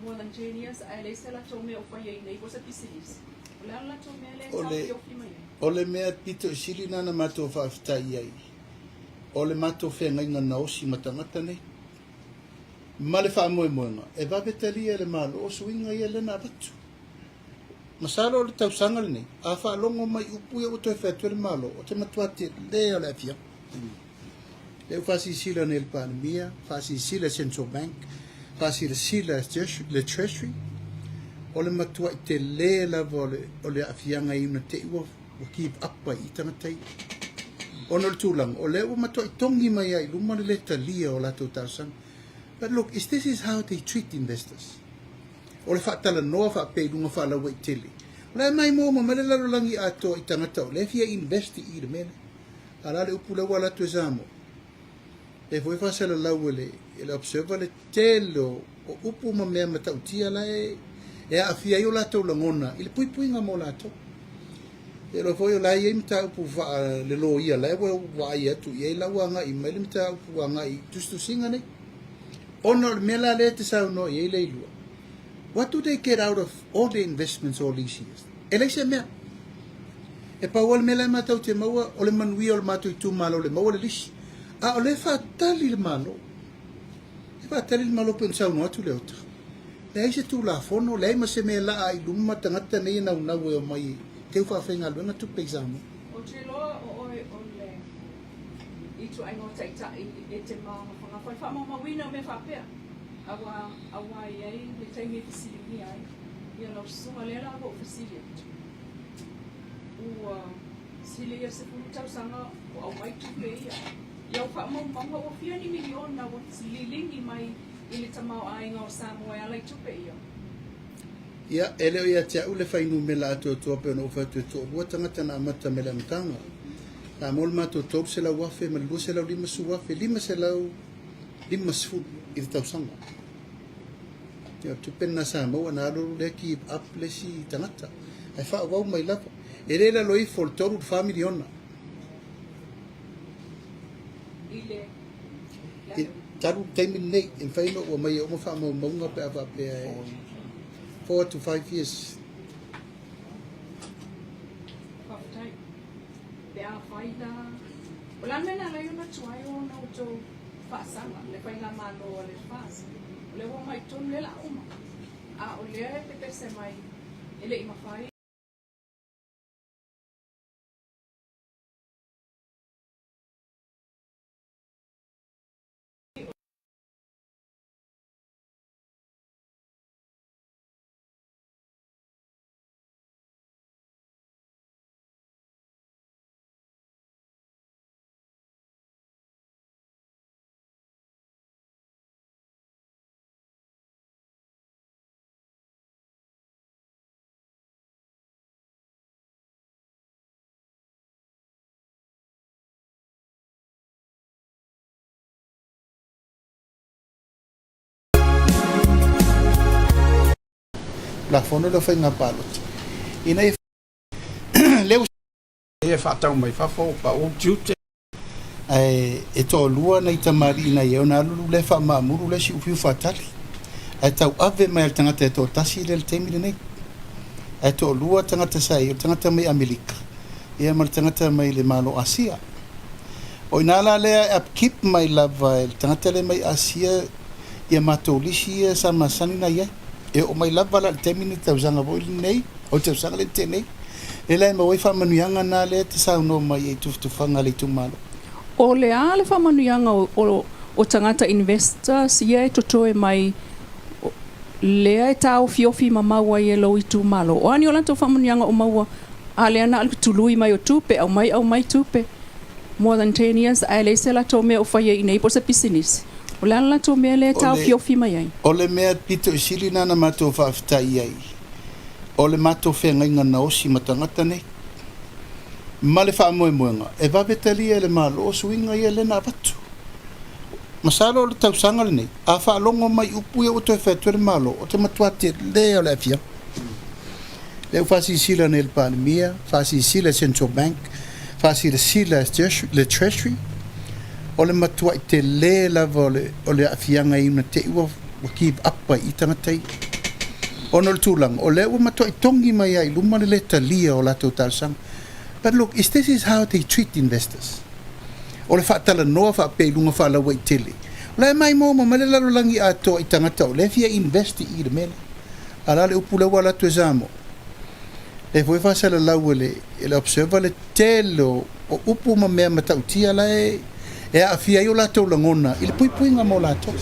More than 10 years, a le se la tome o whai e nei, ko sa pisilis. O le ala la tome a le tau fiofi mai e. O le mea pito i siri nana mato whaafitai ai. O le mato whenga inga na osi matangata nei. Male wha moe moenga. E wapetali e le malo o suinga i e le na batu. Masalo o le tausanga le nei. A wha longo mai upuia o toi whetu le malo. O te matuate lea le afia. Leo whasi sila ne le pandemia. Whasi sila Central Bank. Whasi sila le Treasury. o le matua I te le lava o le afianga I una te ua wa keep up I tangatai. Ono le tūlanga, o le ua matua I tongi mai ai, luma le talia o lato tausanga. But look, this is how they treat investors. O le whaatala noa whaapei lunga whaalawa I tele. O le mai mō ma mele larolangi ato I tangata o le fia investi I le mele. Ala le upula wa lato e zamo. E voi whasala lau ele observer le telo o upu ma mea matautia la e a afia I o lato langona. I le pui nga mo lato. E lo foi o lai e mta upu wa le lo ia la e wa ia tu i e lauanga I maile mta upu wanga I tustu singa nei. Ono mela le te sau no i e leilua. What do they get out of all the investments all these years? E leise mea. E pa wale mela matau te maua o le manui o le matu I tu malo le maua le lisi. A o le whaatali le malo. E whaatali le malo pe unsau no atu le ota. Le aise tu la fono, le aima se me la ai luma tangata nei nau nau e o mai te uwha whainga luenga tu peizamo. O te loa o le I tu aingo taitai e te maa whanga whai whamawina me whapea. Awa iei le taimi e whisiri ai. Ia lau sunga le la o whisiri atu. Ua sile ia se pulu tau sanga o au mai tupe ia. Iau whamawanga o whiani miliona o sililingi mai I le tamau ainga o Samoa alai tupe ia. Ia, ele o ia tia ule whainu me la ato atua pe ono whatu e toa. Ua tangata na amata me la mtanga. La mol mato tau se lau wafe, ma lua se lau lima su wafe, lima se lau lima sifu I le tau sanga. Ia, tupe na Samoa na alo le ki ap le si tangata. Ai wha wau mai lapa. E re la loi fol toru family ona. Ile. Taru taimi nei, in whaino o mai o mawha maunga pe awa pe 4 to 5 years. Whawhatai. Pe a whaida. O la mena lai ona tuai o na o tō whaasanga. Le whainga mano o le whaas. O le wa mai tonu le la uma. A o lea e pepe se mai. Ele I mawhai. La fono lo whainga palot. Ina e leu E whaatau mai whafo pa o tiute. e tō lua nei tamari ina e ona alulu le wha maamuru le si upiu whatali. E tau ave mai al tangata e tō tasi le teimile nei. E tō lua tangata sai, o tangata mai Amerika. E mal tangata mai le malo Asia. O inala lea e upkeep mai lava e tangata le mai Asia ia matou lisi e sa masani na ia. E o mai lava la te mini tau zanga boili nei, o tau zanga le te nei. E lai ma wai whamanuianga nā le te sau no mai e tufanga le tumalo. O le a le whamanuianga o tangata investors, ia e totoe mai lea e tau fiofi ma maua i e lo I tumalo. O ani o lanto whamanuianga o maua a lea na alpi tului mai o tupe, au mai tupe. More than 10 years, a le se la tō mea o whaia I nei po sa pisinisi. O le ala tō mea le tau fiofi mai ai. O le mea pito I sili nana mato whaafitai ai. O le mato whenga inga na osi matangata nei. Ma le wha moe moenga. E wapetali e le malo o suinga I e le na apatu. Masalo o le tau sanga le nei. A wha longo mai upu e o toi whetua le malo. O te matuate le o le afia. Le u whasi sila ne le panemia. Whasi sila Central Bank. Whasi sila le Treasury. O le matua I te le lava o le afianga I una te ua wa keep up I tangatai. Ono le tūlanga. O le ua matua I tongi mai ai luma le talia o lato tausanga. But look, this is how they treat investors. O le whaatala noa whaapei lunga whaalawa I tele. O le mai mō ma mele larolangi ato I tangata o le fia investi I le mele. Ala le upula wa lato e zamo. Le voi whasala lau ele observer le telo o upu ma mea matautia la e a fia I o lato langona. I le pui nga mo lato.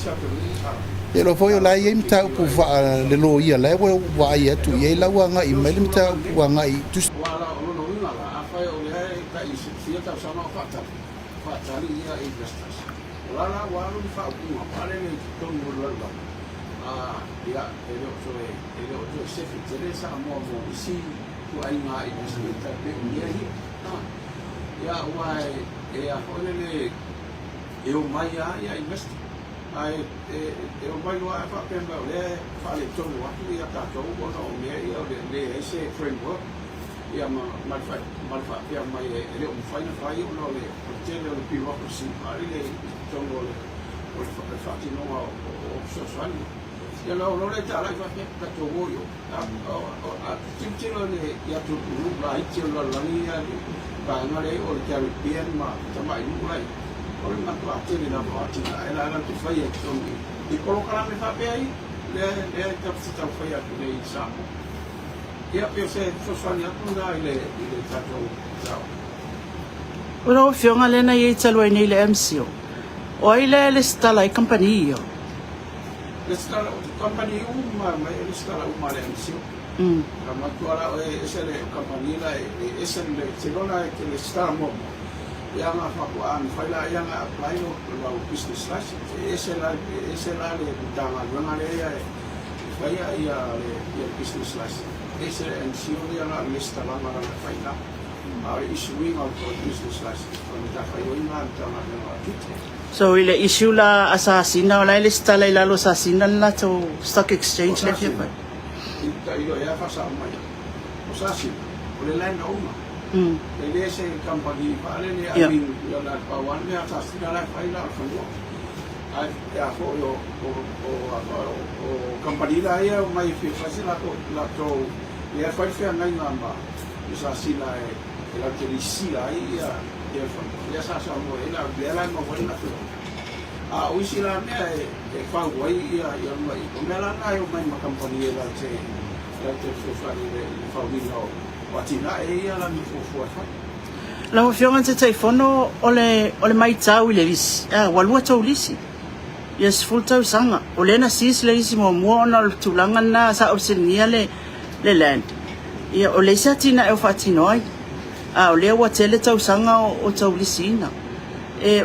e lo foi o lai e mta pu va le lo ia le we wa ia tu ye la wa nga i mai mta wa nga i tu wala o no ina la afa o le ka i se ta sa no fa ta ia investors wala wala ni fa ku ma pare ni to ni lo la ia ele o se fi te sa mo si ku ai nga i se ta pe ni ia wa e a hole e o mai ia invest ai o mai lo a fa pe le fa le to wa ia ta to o no me ia le ese framework ia ma fa ia mai ele o final fai o no le te le bureaucracy ai le to o fa ti no o so sani ia no le ta la fa ta to o yo a ti lo le ia to la i ti lo la ni ba no le o le Caribbean ma ta mai no lai o le ma pa te na pa ti la tu fai e to i ko kala me fa pe ai le ta ta fai a le sa ia pe se so sani atu na le ta to sao ora o fionga lena i talo nei le MCO o ile stala i company le stala company uma le stala uma le MCO ma tuala ese le company la ese le segona que le stala mo ia nga fa ko an fa la ia nga apply no business license ese la le tanga nga le ia fa ia le business license ese MCO ia nga le stala ma la fa ina issuing of business license on the Fayoima so ile issue la asasina o la ile stala ila lo asasina la to stock exchange le fia ilo ya fa sa mai o sasi o le line o ma le ese company vale le a min la pa wan le asasina la fa ila fa no ai ya fo yo o company la ia mai fi fa la to ia fa fa ngai ngamba asasina la que decía ahí ya sa mo la mo buena o si la me fa guai ya mai me la na yo mai ma compañía la te fa de fa vino watina ya la mi fo fa la fiona te telefono ole mai tau le vis walua tau lisi yes full tau sanga ole na sis le isi mo na tulanga na sa opsinia le land ia ole sa tina e fatino ai o leo wa tele tau sanga o tau lisina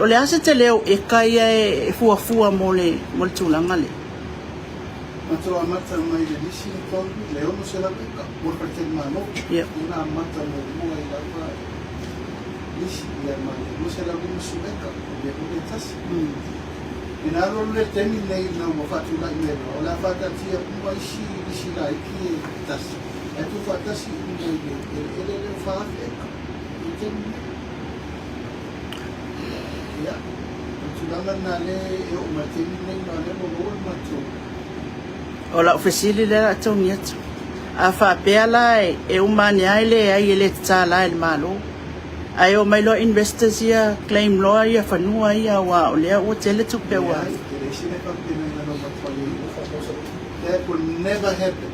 o le ase te leo e kai e fua mo le tulanga le Mato amata mai le lisi ko leo no se la peka por parte de mano una amata mo ai la pa lisi ya mai no se la mo su beka de ko tas inaro le temi nei na mo fatu la ime o la fata tia mo si lisi la ki tas e tu fata si ele fa ya tulangan nale e o matini nei nale mo mato o la ofisili le ato miatu a fa pela e umani ai le tsala el malo ai o mai lo investors ia claim lo ia fanua ia wa o le o tele tu pe wa that will never happen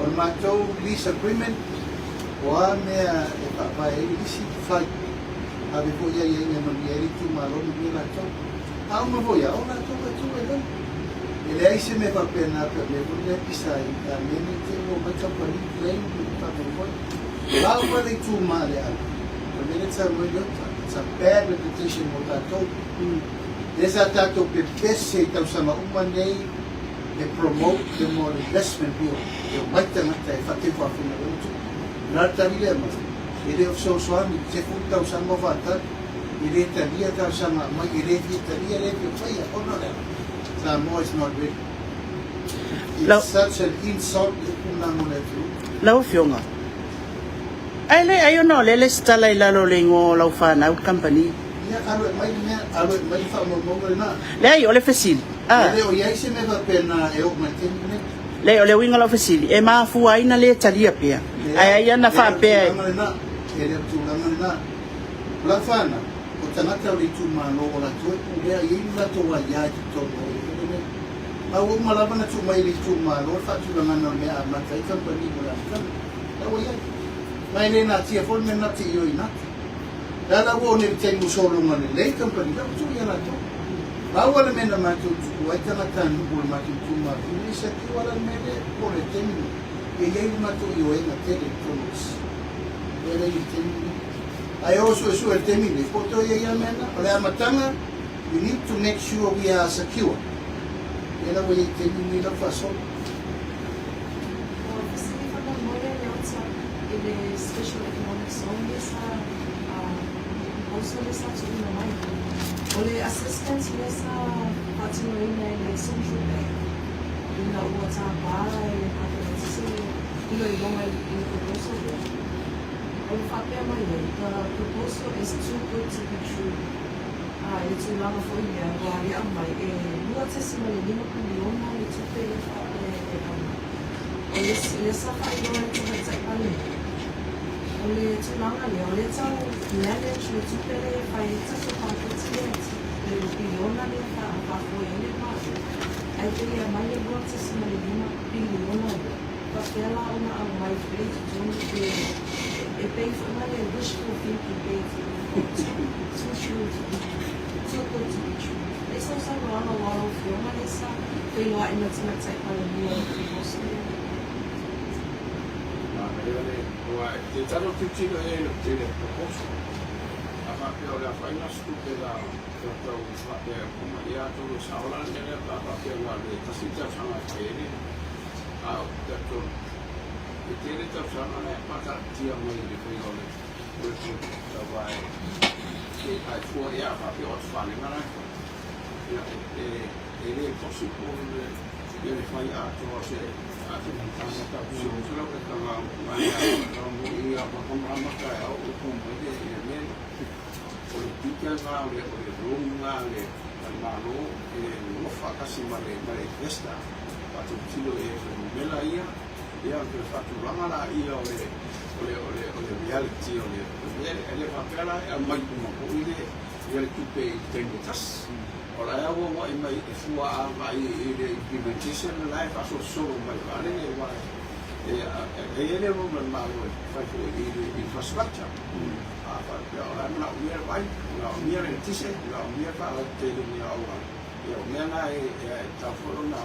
on mato lease agreement wa mea e pa e lisi fai ave voia ia no ieri tu malo ni na to a uma voia ona to ele aí se me va pena per me voia pisai a me te o ma company claim pa voi la uma de tu male a me le sa mo yo sa bad reputation mo ta to esa tato pe pese ta usama uma nei e promote the more investment bill eu vai ter na te fate fa fina Nata dilema. Ele o seu swami se funta usando vata. Ele taria ta sama ma ele taria le fai a onora. Samo is not good. It's such an insult to Kunamonetu. La fionga. Ai no le stala ila lo lengo la ufana out company. Ya mai fa mo na. Le ole facil. Le o ia se me va pena e o mantene. Le ole winga la facil. E ma fu ai na le taria pia. Ai na fa pe. Ele tu na. La fana. O tanata le tu mano o la tu e ai la to wa ya to. Ma o malava na tu mai le tu mano fa tu na na me a ma kai company mo la. La o ia. Mai le na tia fol me na ti yo ina. Dala wo ne tengo solo ngane le company la tu ya la to. Lawa le mena mātou tuku, ai tangata nuku le mātou tuma, i sa ki wala mele o le temi, e iei mātou i oenga electronics. E le i temi. Ai oso e su e temi, le poto iei a mena, o le amatanga, we need to make sure we are secure. E la wei temi ni la fasol. Special economic zone dessa also dessa zona mais olhe assistance dessa patinoina e social bank na outra barra e a assim ilo e bom ele propôs o papel mais the proposal is too good to be true it's too long for you agora é mais duas semanas de milhão e tu pega olhe essa faz uma coisa para ole tulanga le ole tau manage le tupele fai taso paketia le biliona le fa ele ma ai te ia mai le bota sima le lima biliona pa pela una a mai frente junto que e pei foi mais le wishful thinking too true too good to be true essa é só uma filma essa foi lá em uma type para o Te taro tūtino e no te proposo. A whapea o lea whaina stupe la tau whapea kuma i ato o saola nere la whapea ngā le tasita whanga whaere. A o tato e tere tau whanga ne pata tia mai le whaingole. Ure tu tau wae e ai fua i a whapea o whane ngana. E le posipo le whai ato o se ati ni tanga tau siutula ke tanga mai a mo i a pakomrama ka au o kumo de e men politika nga o le runga le malo e no fa kasi male festa patu tilo e mela ia e a ke fatu langa la ia o le reality o le papela e mai kuma ko ile ia le tupe tengo tas ora ia wo mai mai e fua mai ile implementation life aso solo mai vale ne wa e ele wo man malo fai ko ile infrastructure a fa ora na uia vai na uia le tise na uia fa te ni aua e o mena e ta foro na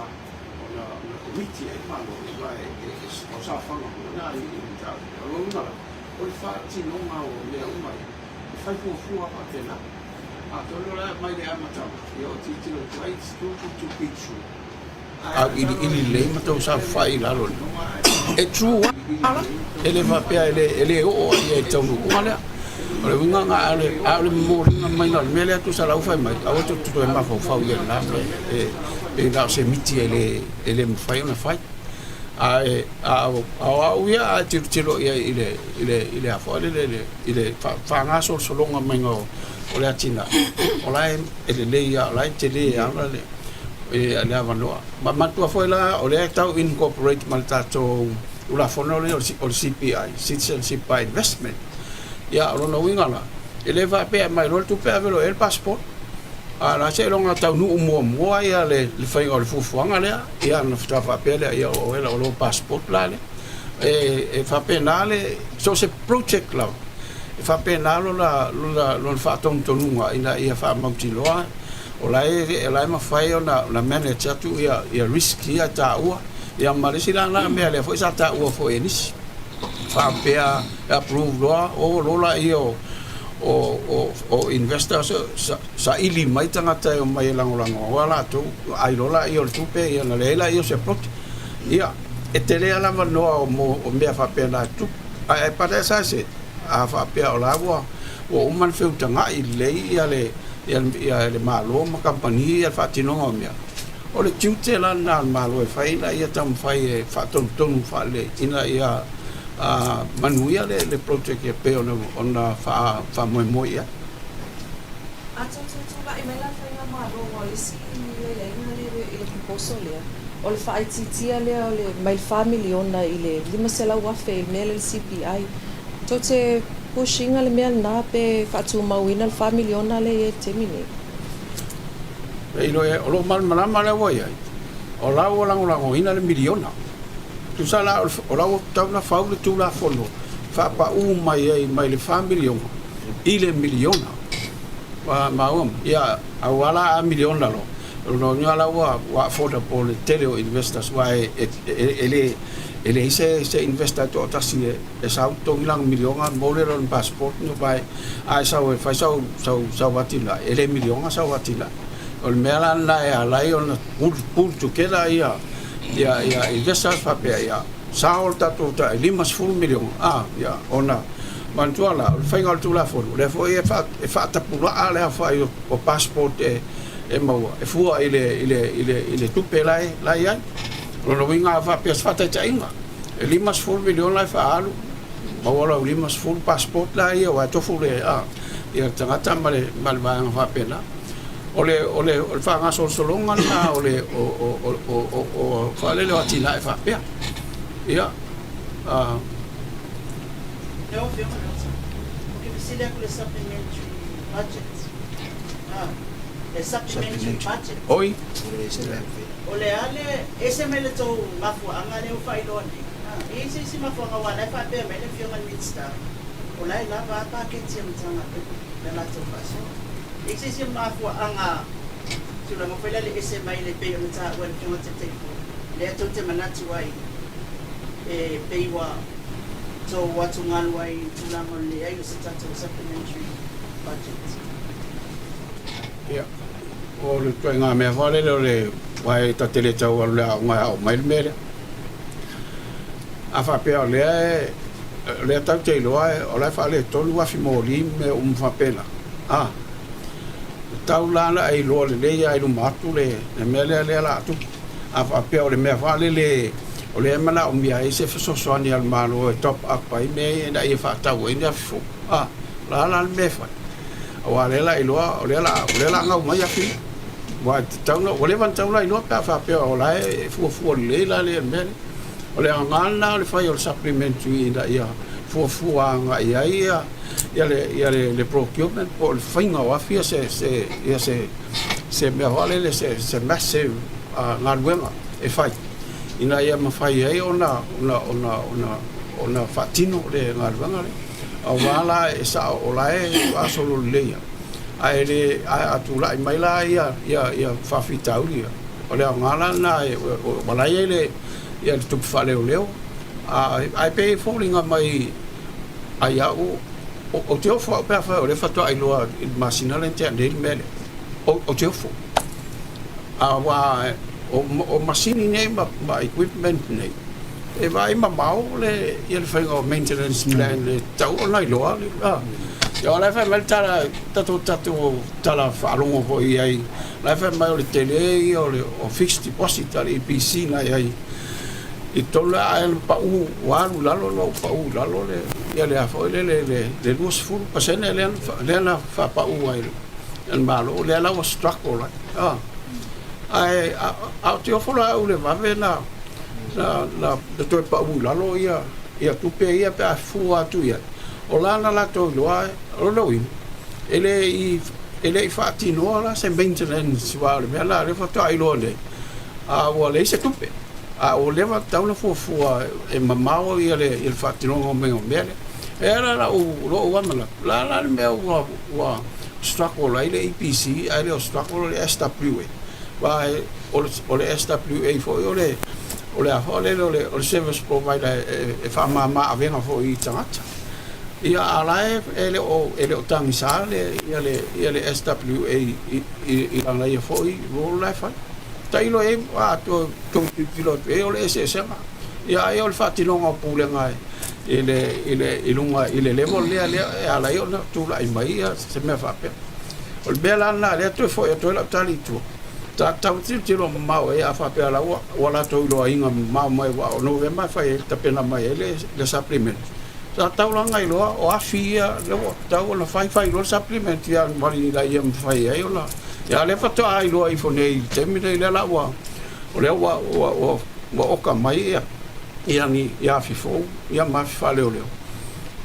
committee e malo e vai e sposa fa na i ta o na o fa ti no ma o le o mai fai ko fua pa tena ili le matau sa fai lalo e true ala ele va pe ele o e tau no ala ole winga nga ale mo mai no mele tu sa la fai mai a to tu e ma fa ye la e la se miti ele mo fai una fai a uia a tiro ile a fo ile fa nga so longa mai ngo o le atina o lai ele leia o lai te lea ala le e ale avanoa ma matua foi la o le tau incorporate maltato ula fono le o CPI citizenship by investment ya o no wingala ele va pe mai lo tu pe avelo el passport ala se longa tau nu mo ia le fai o le fufuanga le ia no sta fa pe le ia o el o passport la le e fa pe nale so se project la fa pena lo fa tonunga ina ia fa mautiloa o lai ma fai ona na manager tu ia risk ia ta ua ia marisila na me le foi sa ta ua foi enis fa pe approve lo la io o investor sa ili mai tanga ta mai langolango wala tu ai lo la io tu pe ia na le la io se prot ia e tele ala no o me fa pena tu ai para sa se a fa pe o lawa o man fe tanga i le ia le malo ma company ia fa tino ngomia o le tute la na malo e fai la ia tam fai fa ton fa le ina ia manuia le project e pe ona fa mo ia a tu ba e mela fai na malo o le si le proposal le o le fa ititia le o le mai family ona ile lima sela wa fe mele CPI to te pushing ale mea na pe fatu mauina le family ona le te mine e o lo mal malama le wa ia o la o lango ina le miliona tu sala o la o tau na faule tu la fono fa pa mai le family ona ile miliona maum ia awala a milion lalo no nyala wa affordable tele investors wa ele se investor to tasi e sa to ilang milionga moler on passport no bai ai sa we fa sa watila ele milionga sa watila ol melan la ya la on pul to kela ia investors fa pe ia sa ol ta to ta limas full million ia ona mantuala fa ngal tu la fo le fo e fa ta pula ala fa o passport e mau e fua ile tupe lai ia lo winga fa pe fa ta inga e limas full million lai fa alu mau la limas full passport la ia wa to fu le ia tangata male va fa pena ole fa nga sol solonga na ole o fa le lo atina fa pe ia Consider the supplementary budget. The supplementary budget. Oi. Ole ale ese mele to mafu angale u fai loni. Ese si mafu ngawana fa pe mele fiona mitsta. Ola la va pa ke tsim tsanga pe la to paso. Ese si mafu anga tula mo pele ese mai le pe yo tsa wan fiona te te. Le to te manati wai e pe wa so what's on why tulang only I use it as a supplementary budget. Yeah. O le toi nga me vale le wai ta tele tau le nga o mai mere. A fa pe le tau te loa o la fa le tolu wa fi moli me fa pela. Tau la ai lo le ya ai lu matu le me le la tu. A fa pe o le me vale le o le mana o mia ese so soani al malo e top up ai me na e fa tau e na fu la me fa o le la ilo o le la nga mai afi wa tau no o le van tau la ilo pa fa pe o la e fu le la le me o le nga na le fa yo supplementary da ia fu nga ia le procurement po le finga o afi se me vale le se massive nga luenga e fa ina ia mafai ai ona fatino le ngalwanga le awala e sa olae wa solo leia ai le atula mai la ia fafitauri ole ngala na wala ile ia tu fale leo ai pe falling on mai ai o te ofo pe fa ole fato ai lo masina le te le mele o te ofo o masini nei ma equipment nei e vai ma mau le il fengo maintenance plan le tau ona i loa le yo la fa mal tala tala fa longo ho ai la fa mai le tele o fixed deposit al EPC na ai i tola al pa u wa la lo pa u la lo le ya le fa le lus full pasene le na fa pa u ai el malo le la was struck all ai a te ofola o le vave na to pa u la lo ia tu pe ia pe fu atu ia o la na la to lo ai o lo in ele fa ti no la se maintenance wa le la le fa to ai lo le o le se tu pe o le va ta una fu e mamao ia le il fa ti no me era la o lo wa la me wa struggle la ile EPC ai le struggle le SWA vai o le SWA fo o le service provider e fa ma avenga fo i tangata ia ala ele o tangisa ia le SWA i ana ia fo i role life tai lo e a to pilot e o le SSM ia e o fatilonga pulenga ile lunga ile level le ala ia tu la mai se me fa pe o bela na le to fo to la tali tu ta tiro mau e a fa pe ala wala to lo inga mau mai wa no ve mai fa ta pena mai le supplement ta taula ngai lo o afia le ta o fa lo supplement ya mari la yem fa e ola ya le fa to ai lo i fone te mi le la wa o le wa o ka mai ya ni ya fifo ya ma fa le ole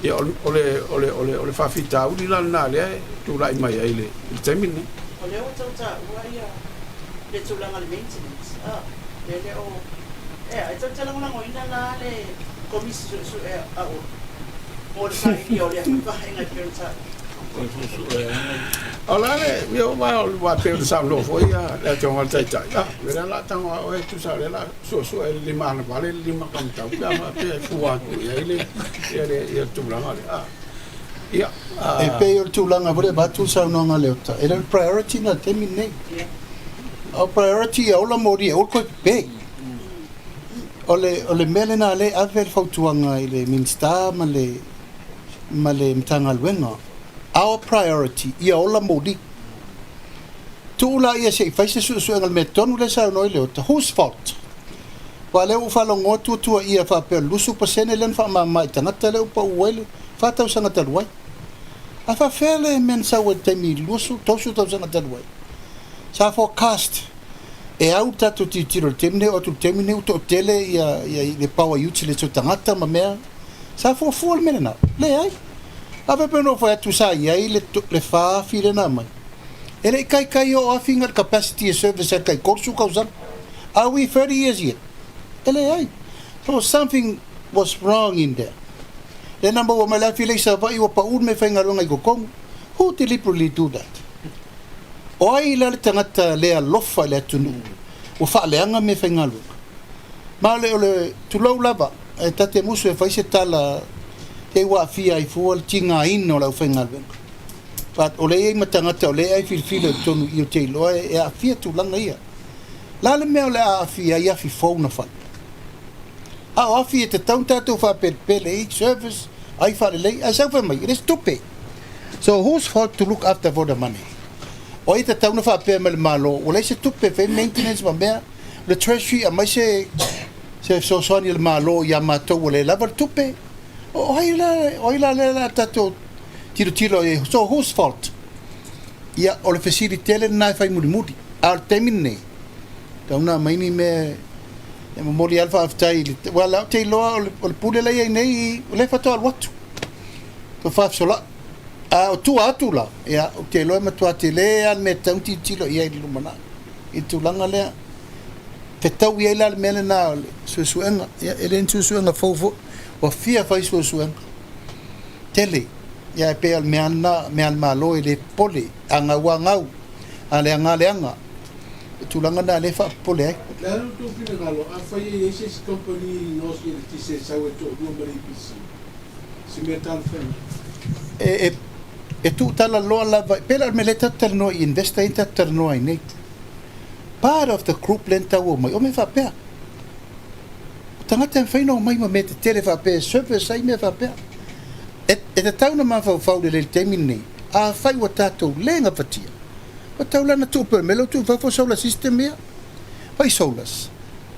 ya ole fa fita u la na le tu la mai le te mi ni ole o ta wa ya le tulang al maintenance le o ai tala ngona ngoina la le komis o le sai o le fa inga pensa Ala le yo wa pe sa lo foi ya la tong tai tai ya le la tang wa o tu sa le la so le man vale le ma kam ta ya ma pe fuwa ya ile ya tu la ngale ya e pe o tu langa vore ba tu sa no ngale ota era priority na temine o priority o la mori o ko pe ole melena le avel fautuanga ile minsta male mtanga lwenga our priority ia ola modi tula ia se fai se su ngal metonu le sa no ile ota whose fault wale u falo ngotu tu ia fa pe lusu pasene len fa ma tanga tele pa uele fa ta usanga talwai afa fele men sa we temi lusu tosu ta usanga talwai sa forecast e au tatu ti tiro temne o tu temne u to tele ia le power utility tangata ma mea sa fo full menena le ai ave peno foi tu sa ia le fa file na mai ele kai o offering capacity service kai kursu kausan are we 30 years yet ele ai so something was wrong in there the number one my life file sa vai o pa me fainga longa go kong who deliberately do that o ai la tangata le alofa le tunu o fa leanga me fainga lo ma le tu lo lava e tate musu e fai se tala te wa fia I fuol tinga ino la fainga lo pat o le matanga te o le ai fil tonu I te lo e a fia tu langa ia la le me o le a fia ia fi phone fa a fia te taunta tu fa pele service ai fa le a sa fa mai it is stupid so whose fault to look after for the money o ita tauna fa pe mal malo o le se tupe fe maintenance ma mea le treasury a mai se so soni il malo ya mato o le lava tupe o ila la tato tiro so whose fault ya o le facility le na fai muri al termine tauna mai ni me mori alfa aftai wala te lo o le pule le nei o le fato al watu to fa sola o tu atula ya o te lo ma tu atele al metanti tilo ia I lumana I tu langa le te tau ia la mele na suenga ya ele suenga fofo o fia fai suenga tele ya pe al meana malo ele pole anga wangau ale anga leanga tu langa na le fa pole la tu pina ngalo a fai e se company no se ti se sa we to do mari pisi si metal fen e tu tala loa lava pela me le taterno investa in taterno ai nei part of the group lenta o mai o me fa pe tangata fai no mai me te tele fa pe service ai me fa pe e te tauna ma fa le temine a fai o tato lenga fatia o taula na tu per melo tu fa solar system mea fai solas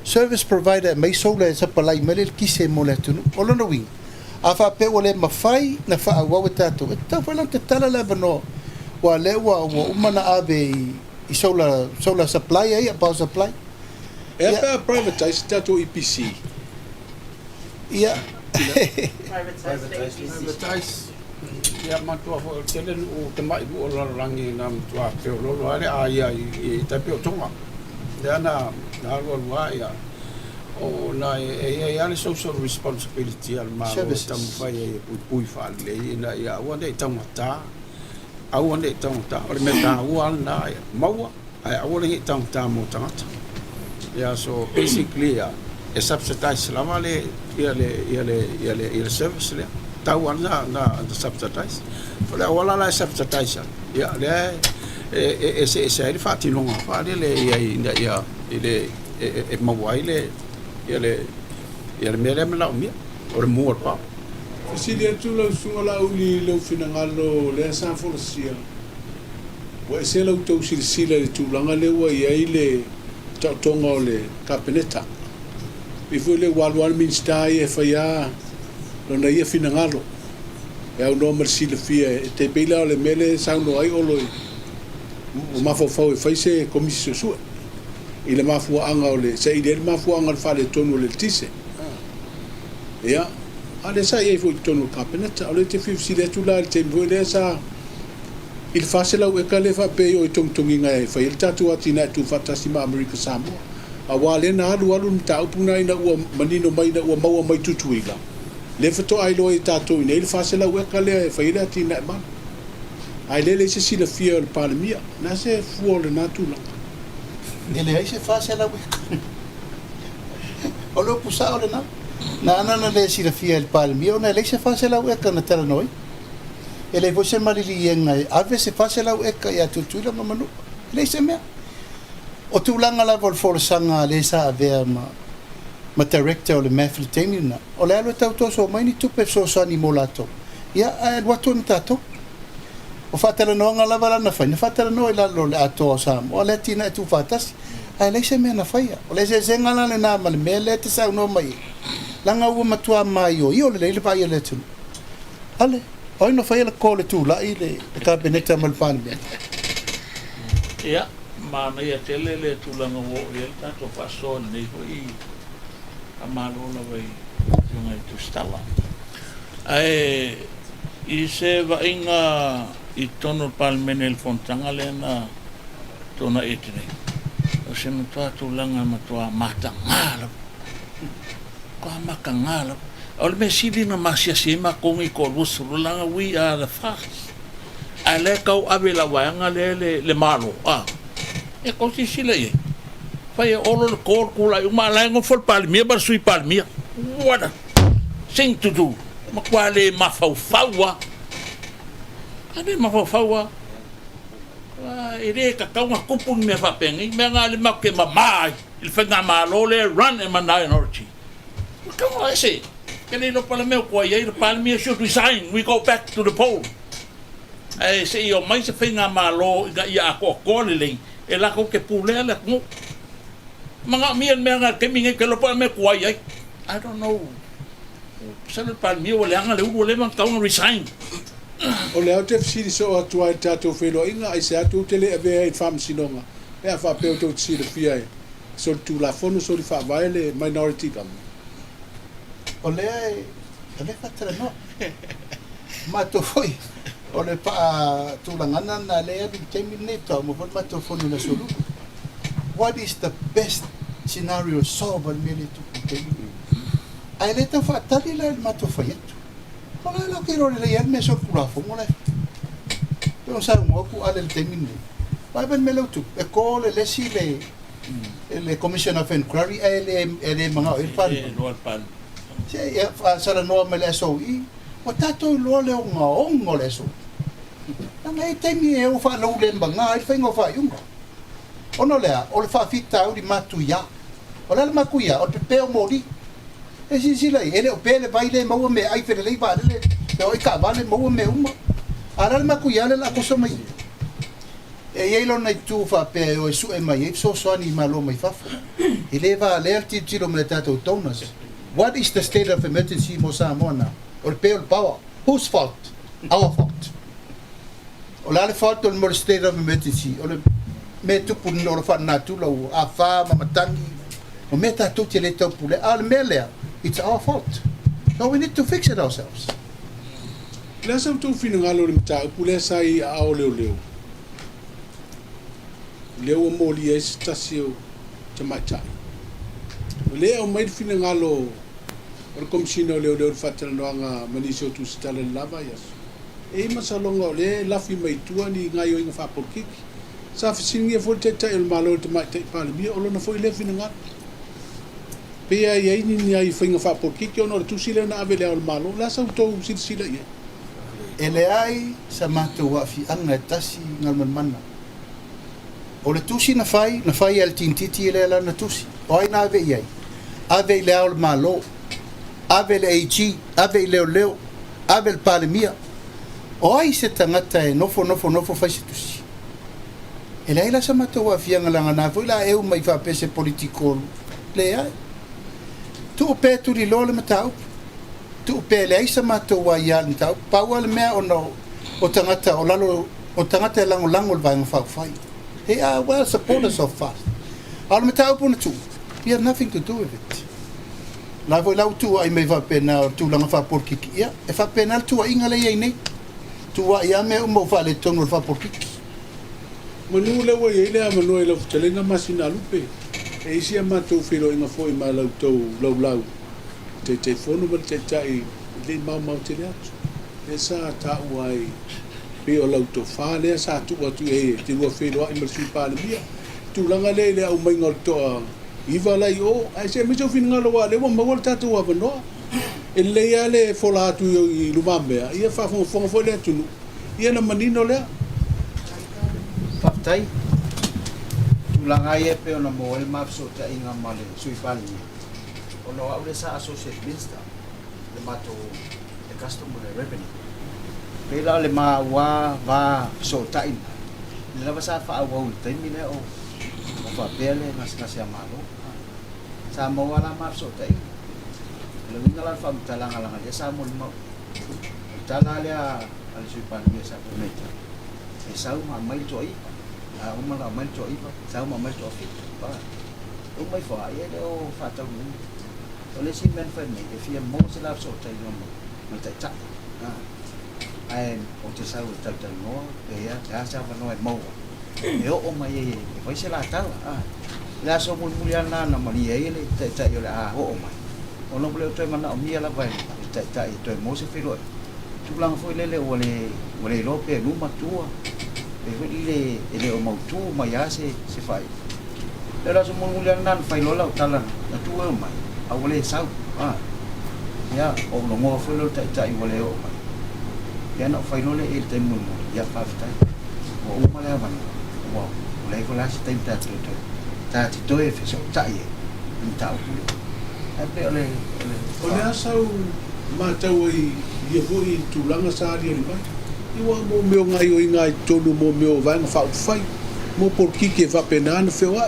service provider mai solar e sa palai mele ki se mole tu o lona wing afa pe ole mafai na fa wa tato ta fa lan te tala le bano wa le wa umana ave I solar supply ai power supply e pa privatize tato EPC ia privatize ya matua fo tele o te mai o la rangi na matua pe o lo ale ai I te pe o tonga na lo wa ya o na e ale social responsibility al ma o tam fai e pui fa le na ya o de tamata au ande tamata o me ta o na maua ai o le tamata mo tamata ya so basically ya e subsidize la vale ia le service le tau ana na subsidize o wala la subsidize ya le se ele fati longa fa le ia ile e maua ile ia le mele mala o mia o le mua pa Silia tu lo sunga la uli lo finangalo le san folosia. Wa se lo to sila le tu langa le wa ia ile tonga le kapeneta. Before le wal minsta e fa ya lo na ia finangalo. Ya o no sila fia te pila le mele sang no ai olo. O mafo e fa se komisio su. Ile mafu anga ole se ile mafu anga fa le tonu le tise. Ya ale sa e foi tonu kapeneta ole te fifsi le tula te voile sa il fasela o kale fa pe o tongtongi ngai fa il tatu atina tu fatasi ma America Samoa a wale na alu ta upuna ina o manino mai na o maua mai tutuila le fato ai lo e tatu ina il fasela o kale fa il atina ma ai le se sila fia o le palemia na se fua o le natulaga Ele ai se fase la weka. O lo pusa o le na. Na ana le si la fia el palmi o na le se fase la weka na tala noi. Ele vo se malili yenga ave se fase la weka ya tutula mamanu. Le se mea. O tulanga la vol for sanga le sa ave ma director o le mafil temina. O le alo tau so mai ni tupe so sani molato. Ya el watu mtato. O fatala no nga lava na fai, na fatala no ila lo le ato sa o le tina tu fatas. Ai le se me na fai. O le se zenga na le na mal me le te sa no mai. Langa u matua mai o le vai le tu. Ale, oi no fai le kole tu la ile ka beneta mal pan be. Ya, mana ya tele le tu langa wo le tato paso nei foi amalo la vai tunga tu stala. Ai I se va inga I tono palmene il fontanga lena tona etine. O se matua tulanga matua matangala. Kwa makangala. O le mesili na masia sima kongi ko lusulanga we are the fast. A le kau ave la wanga le malo. E ko si sila ye. Fai olo le kor kula uma lango fol palmia bar sui palmia. What? Sing to do. Makwale mafaufaua. Ane mafaufaua. Ere ka kaunga kupung me fapengi. Me ngā le make mamai. Il whenga malo le run e manai norchi. Kaunga ese. Kene no pala meo kua iei. The parliament should resign. We go back to the poll. E se I o mai se whenga malo. Iga ia ako kore lei. E lako ke pulea le kungu. Mga mian mea ngā keminga. Ke lo pala meo kua iei. I don't know. Sala palmia o le anga le uru le man kaunga resign. o le au te fisiri so atua I tātou wheloinga ai se atu te le ave ai whamasinonga e a whapeo tau te sira fia e so tu la fono so li whawai le minority government O le fatara no. Ma to foi. O le pa tulangana na le avi terminator mo fo ma to fono na solu. What is the best scenario solve al mele tu ai le ta fatali la ma to faiet. Ola la ke ro le yan me so kula fo mo le. Yo sa mo ku ale termine. Ba ben me lo tu e ko le si le commission of inquiry ele mga il pan. Se ia fa sala no me le so I o tato lo le ngo le so. Na mai temi e o fa lo le mbanga I fa ngo fa yunga. Ono le o le fa fita o di matuya. O le makuya o pe o mori. E si lai ele o pele vai le mau me ai fere le va le o I ka vale mau me uma. Ara le makuya le la cosa mai. E yelo na tu fa pe o su e mai so ani malo mai fa. Ele va le tiro me tato tonas. What is the state of emergency mo Samoa now? Or pay power? Whose fault? Our fault. O la le fault on more state of emergency. O le me tu pun no fa na tu lo a fa mamatangi. O me ta tu te le to pule al mele. It's our fault. So we need to fix it ourselves. le sa tu fina ngalo le mta pule sai a o leo mo li e stasio te mai tai le o mai fina ngalo o komsino le fatel no nga manisio tu stale lava yes e masalongo le la fi mai tu ani nga yo nga fa porkik sa fisinge fo te ta el malo te mai te pale bi o lo na fo le fina nga pe ai ni ai fa nga fa porkik yo no tu sile na ave le al malo la sa to sile ye Ele ai sa matu wa fi anga tasi ngal mana. O le tusi na fai al tintiti ele la na tusi. O ai na ave iai. Ave le al malo. Ave le AG, ave leo, ave le palemia. O ai se tangata e nofo fai se tusi. Ele ai la sa matu wa fi anga langa na foi la eu mai fa pese politiko. Le ai. Tu o petu li lo le matau. Tu pele ai sa mato wa ya nta pa wa le mea ono o tangata o lalo o tangata lango vai fa fai they are well supporters of fast al meta upon tu we have nothing to do with it la vo la tu ai me va pena tu langa fa por kiki ya e fa pena tu inga le nei tu wa ya me mo fa le tono fa por kiki manu le wa ile a manu le telenga masina lupe e isi mato filo inga foi ma la to lau te fono ma te tai le mau te le atu e sa ta uai pe o lau to fa le sa tu atu e te ua whenua i marasui pālemia tūlanga le au mai ngol toa iwa lai o ai se me tau whina ngalo wa le wa mawal tātou a wanoa e leia le fola atu i lumambea ia whafonga fo le atunu ia na manino lea Whaptai tūlanga ia pe ona mo el mapso ta inga male sui pālemia ono au le sa associate minister le mato le customer revenue pela le ma wa va so ta in le lava sa fa au te mi le o fa pele nas nas ya malo sa mo wala ma so ta in le winga la fa talanga la ya sa mo mo tala le al sui pan mi sa po meta e sa ma mai to i a uma la mai to i sa ma mai to fi ba o mai fa ia le o fa ta ni o le si men fa ni e fia mo se la so ta i mo mo ta ta ai o te sau tau tau noa e ia te asa whanau e maua e o mai e vai se la tau la so muli ana na mali e le te te o le a o mai o no ble to mana o mia la vai te te to mo se filo tu lang foi le o le lo pe lu matua e ho le o mau tu mai ase se fai le la so muli ana fai lo la tala na tu o mai a o le sau ya o no mo foi lo te te o le o mai ya no fai no le el temu ya pafta o uma le van o le ko la sta ta to ta ti to e fe ta ye ta o e pe ole o le asau matau i vo i tūlanga sa ria li mai i wa mo meo ngai o ingai tonu mo meo vanga fai mo por kike va penana fewa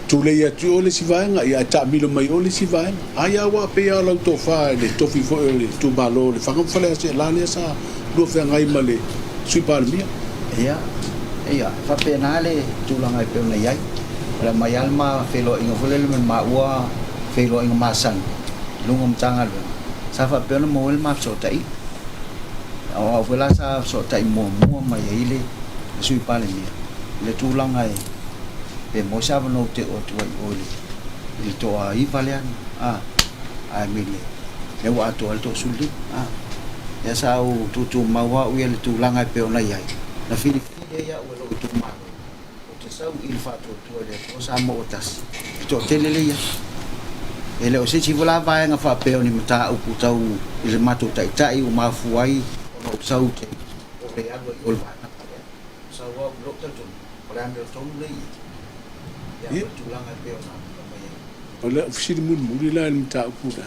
tule ia tu ole si vaenga ia ta milo mai ole si vaenga ai wa pe ia lau to fa le tofi fo le tu balo le fanga fale se la le sa do fe ngai male sui palmia ia fa penale tu la ngai pe na ia la mai alma felo inga fole le ma wa felo inga masan lungom tanga lu sa fa pe no mo el ma so tai o vela sa so tai mo mai ile sui palmia le tu la ngai pe mo sa no te o tu oli il to ai valian ai mile le wa to alto suli ya sa u tu mawa u ele tu langa pe ona ai na fili ya o lo tu ma o te sa u il fa to le o sa mo tas to telele ya ele o se ci vola va nga fa pe oni mata u putau il mato tai tai u ma fuai o sa u te o le alo o va sa wa lo to o le ando to le o le ofisiri muri la ni ta ukura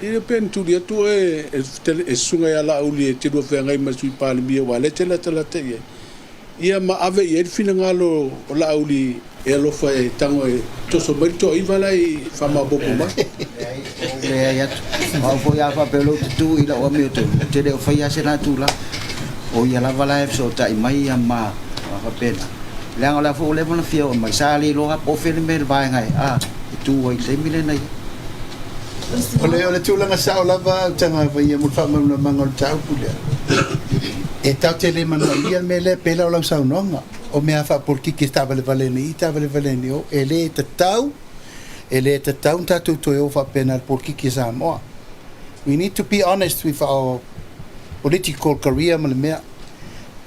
e pen tu dia tu e sunga ya la uli e te do fe ngai ma sui pali mi wa le tela tela te ia ma ave e fina ngalo o la uli e lo fa e tango e to so mai to i vala i fa ma boku ma e ya o fo ya fa pelo tu i la o mi to te de fa ya se na tu la o ya la vala e so ta i mai ma fa pena lang la fo le bona fio mai sali lo ha po fe me vai ngai tu ai te mile nei ole tu langa sa ola va tanga va ia mo fa ma na mangol tau pule e tau te le mano ia me le pela ola sa nonga o me fa por ki stava le valeni o ele te tau ta tu to o fa penal por ki sa mo we need to be honest with our political career mal me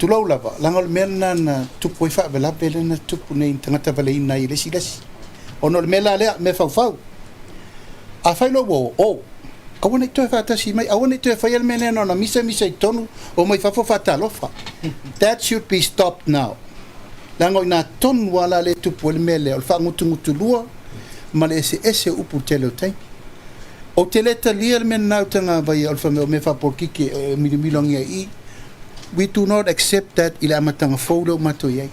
tu lo lava langol mena na tu poi fa vela pele na tu nei tangata vale ina ile silas ono mela le me fa a fa lo o a wona to fa ta si mai a wona to fa el mena no na misa tonu o mai fa fa ta lo fa that should be stopped now langol na ton wala le tu poi mele o fa ngutu lua male ese upu tele tai o tele tali el mena tanga vai o fa me fa por kiki milongia I we do not accept that ila matanga folo mato ye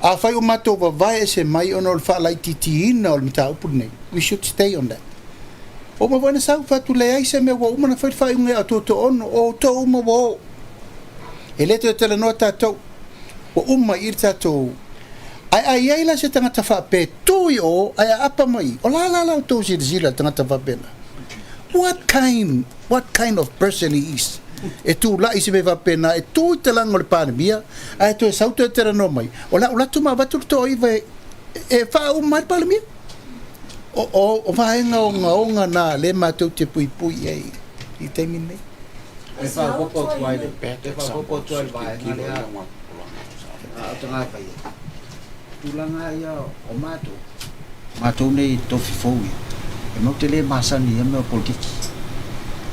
a fai o mato va vai se mai ono fa lai titi ina o mita upune we should stay on that o ma vana sa fa tu le ai se me wo uma fai un a to on o to uma wo ele te tele nota to o uma irta to ai la se tanga fa pe tu yo ai apa mai o la to si zila tanga fa pena what kind of person he is e tu la isi me va pena e tu te lang le pandemia ai tu sa tu te no mai ola tu ma va tu to i ve e fa un mal pandemia o va nga na le ma tu te pui ai I te mine e fa ko po tuai le Bad e fa ko po tuai vai example, ngale a kilo tanga pai tulanga ia o mato nei tofi foi e mo tele masani e mo politiki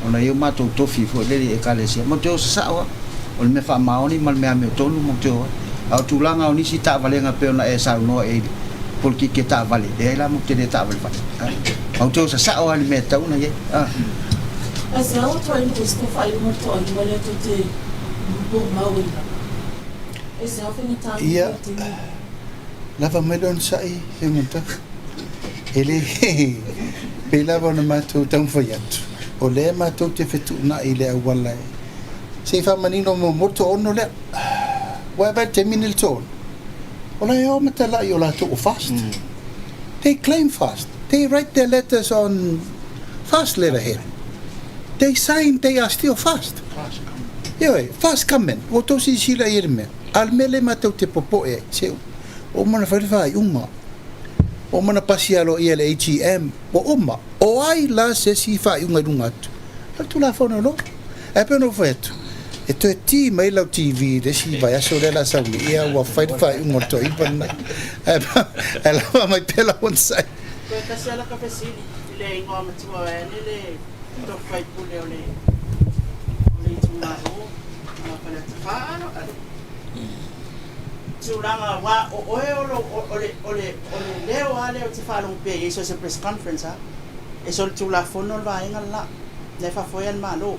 ona eu mato tofi foi le e kalesia mo teo sa wa o me fa maoni mal me ame tonu mo teo au tulanga oni si ta valenga pe ona e sa no e politiki ta vale de la mo tele ta vale fa au teo sa wa le me ta una ye Asa o toi no ko fai mo toi wala to te bo mawina. Esa o fina ta. Ia. Lava mai don sai he muta. Ele pe lava na matou tão foi atu. O le matou te fetu na ile awala. Se fa manino mo moto ono le. Wa ba te minil ton. Ola yo mata la yo la to fast. They claim fast. They write their letters on fast letterhead. They sign they are still fast. Yo, fast coming. O to si sila irme. Al mele matou te popo e. Se o mana whaiwhai uma. O mana pasialo i le ATM. O uma. O ai la se si whai unga runga atu. Al tu la whana lo. E peno whaitu. E to e ti mai lau TV le si vai aso le la sauli. Ia ua whai unga to i pana. E la mai pela on sai. Koe kasi ala ka pesili. Le ingoa matua e le tok whai pule o le tumaro. Ala pala te whaano ale. Tulanga wa o ole leo ale o te whalong pe iso se press conference ha e so tula fono va inga la le fa foi an malo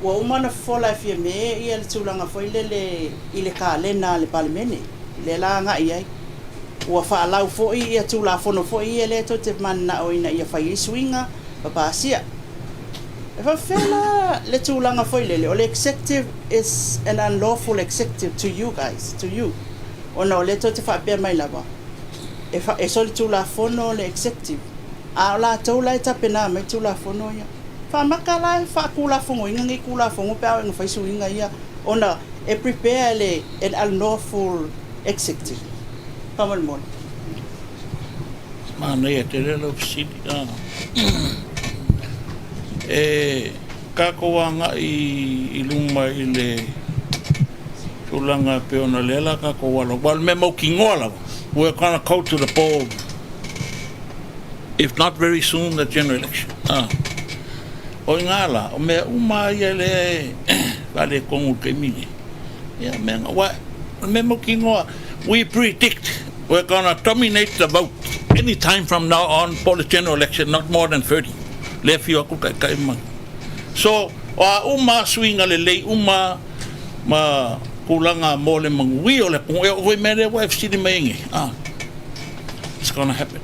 wa umana fola fie me ia le tulanga foi le ile ka le na le parliament le la nga ia wa fa lau foi ia tula fono foi ia le to te manna o ina ia fa swinga pa sia if I feel le tulanga foi le o le executive is an unlawful executive to you guys, to you. Ona o le to te fa pe mai lava. E so le tula fono le executive. A la to la ta pena mai tula fono ia. Fa makala fa kula fongo inga ngi kula fongo pe nga fa suinga ia. Ona e prepare le an unlawful executive. Kamal mon. Mana ia te relo sidi. Kakoanga i luma i le tulanga pe ona lela kakoala. Well, me mo kingoala. We're gonna go to the poll. If not very soon, the general election. O ngala, o me uma ia le vale kongu ke mini. Ya me wa me mo kingoa. We predict we're gonna dominate the vote any time from now on for the general election, not more than 30. Le fio ku kai man. So uma swinga le uma ma kulanga mole mangui ole we mere we fsidi mengi. It's gonna happen.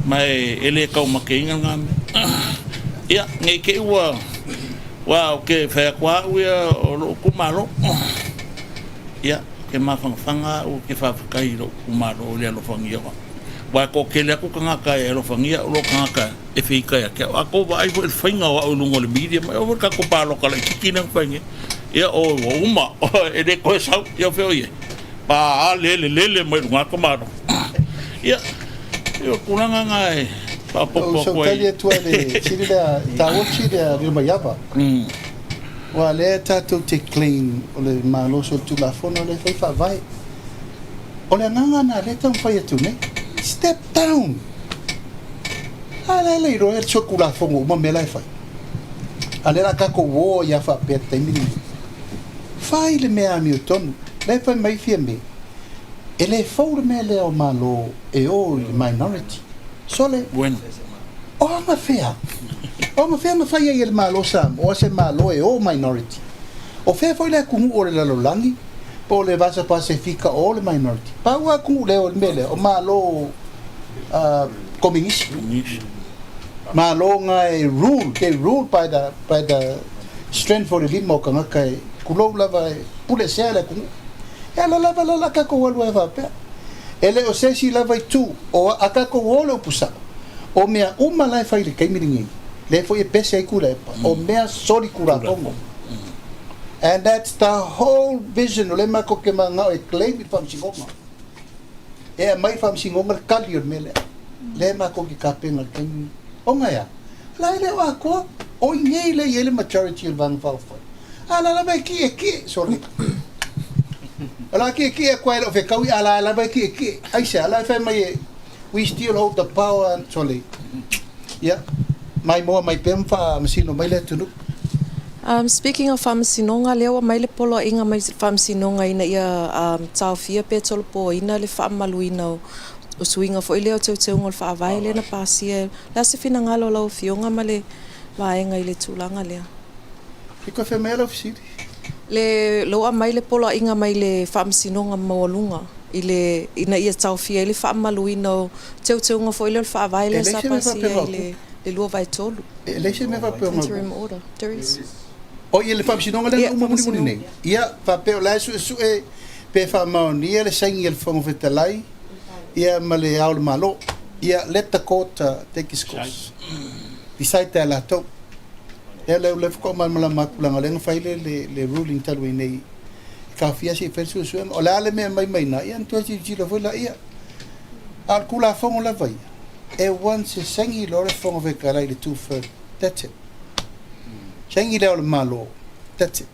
Mai ele ka uma ke inga ngam. Ya ngai ke wa ke fa kwa we o kumalo. Ya ke mafanga o ke fa kai ro kumalo le lo fangia. Wa ko ke le ku kanga ka e lo fangia lo kanga ka e fika ya ke ako wa ai fo fainga wa o lungo le media ma o ka ko pa lo ka le kina fangia ya o uma e de ko sa yo fe oye pa le mo nga ko ma ya yo kunanga ngai pa po So tali tu ale chiri da ta o chiri da ri mai ava. Wa le ta to te clean o le malo so tu la fono le fa vai. O le nanga na le tan fa tu ne. Step down. Ale le ro el chocolate fongo mo me lai fai. Ale la ka ko wo ya fa pe te mini. Fai le me ami ton. Le fa mai fie me. Ele fo me le o malo e o minority. Sole bueno o ma fea. O ma fea ma fai el malo sam o se malo e o minority. O fe foi le ku o le lo langi. Po le vasa pacifica o le minority. Pa wa ku le o mele o malo communist. Malo nga e rule by the strength for the limo kanga kai kulo lava pule sele ku. Ya la la ka ko wa va pe. Ele o se si lava tu o aka ko wolo pusa. O mea uma lai fai le kai miringi. Le foi e pese ai kula o mea sori kura tongo. And that's the whole vision. O le mako ke manga e claim it from singonga. E mai from singonga kali o mele. Le mako ki kapenga kai. O nga ya. Lai le wa ko O ngai le yele majority il vang fal fal. Ala la ba ki sorry. Ala ki kwa lo fe kawi ala ba ki. Ai sa ala fa mai we still hold the power and sorry. Yeah. Mai pem fa masino mai le tunu. Speaking of whamasinonga, leo mai le polo inga mai whamasinonga ina ia tau fia pe tolo po ina le whamaluina o suinga fo ileo tau ngol whaavai le na pasia. La se fina ngalo lau fionga ma le vaenga i le tūlanga lea. Iko fe mela ofisiri? Le loa mai le polo inga mai le whamasinonga mawalunga. Ina ia tau fia i le whamaluina o ngol fo ileo whaavai le sa pasia i le lua vai tolu. Election me va pe Interim order. There is. O ia le whamsinonga le umumuni nei. Ia, whapeo lai su e pe whamau ia le saingi el whango whetalai. Ia ma le ao le malo. Ia let the court take his course. Decide te ala tau. Ia leo le whako mala makulanga lenga whaile le ruling talu i nei. Ka fia si whelsu suenga. O le ale mea mai na. Ia ntua si jira whala ia. Al kula whango la vai. E once saingi lore whango whekarai le tūwhau. That's it. Saingi leo le malo. That's it.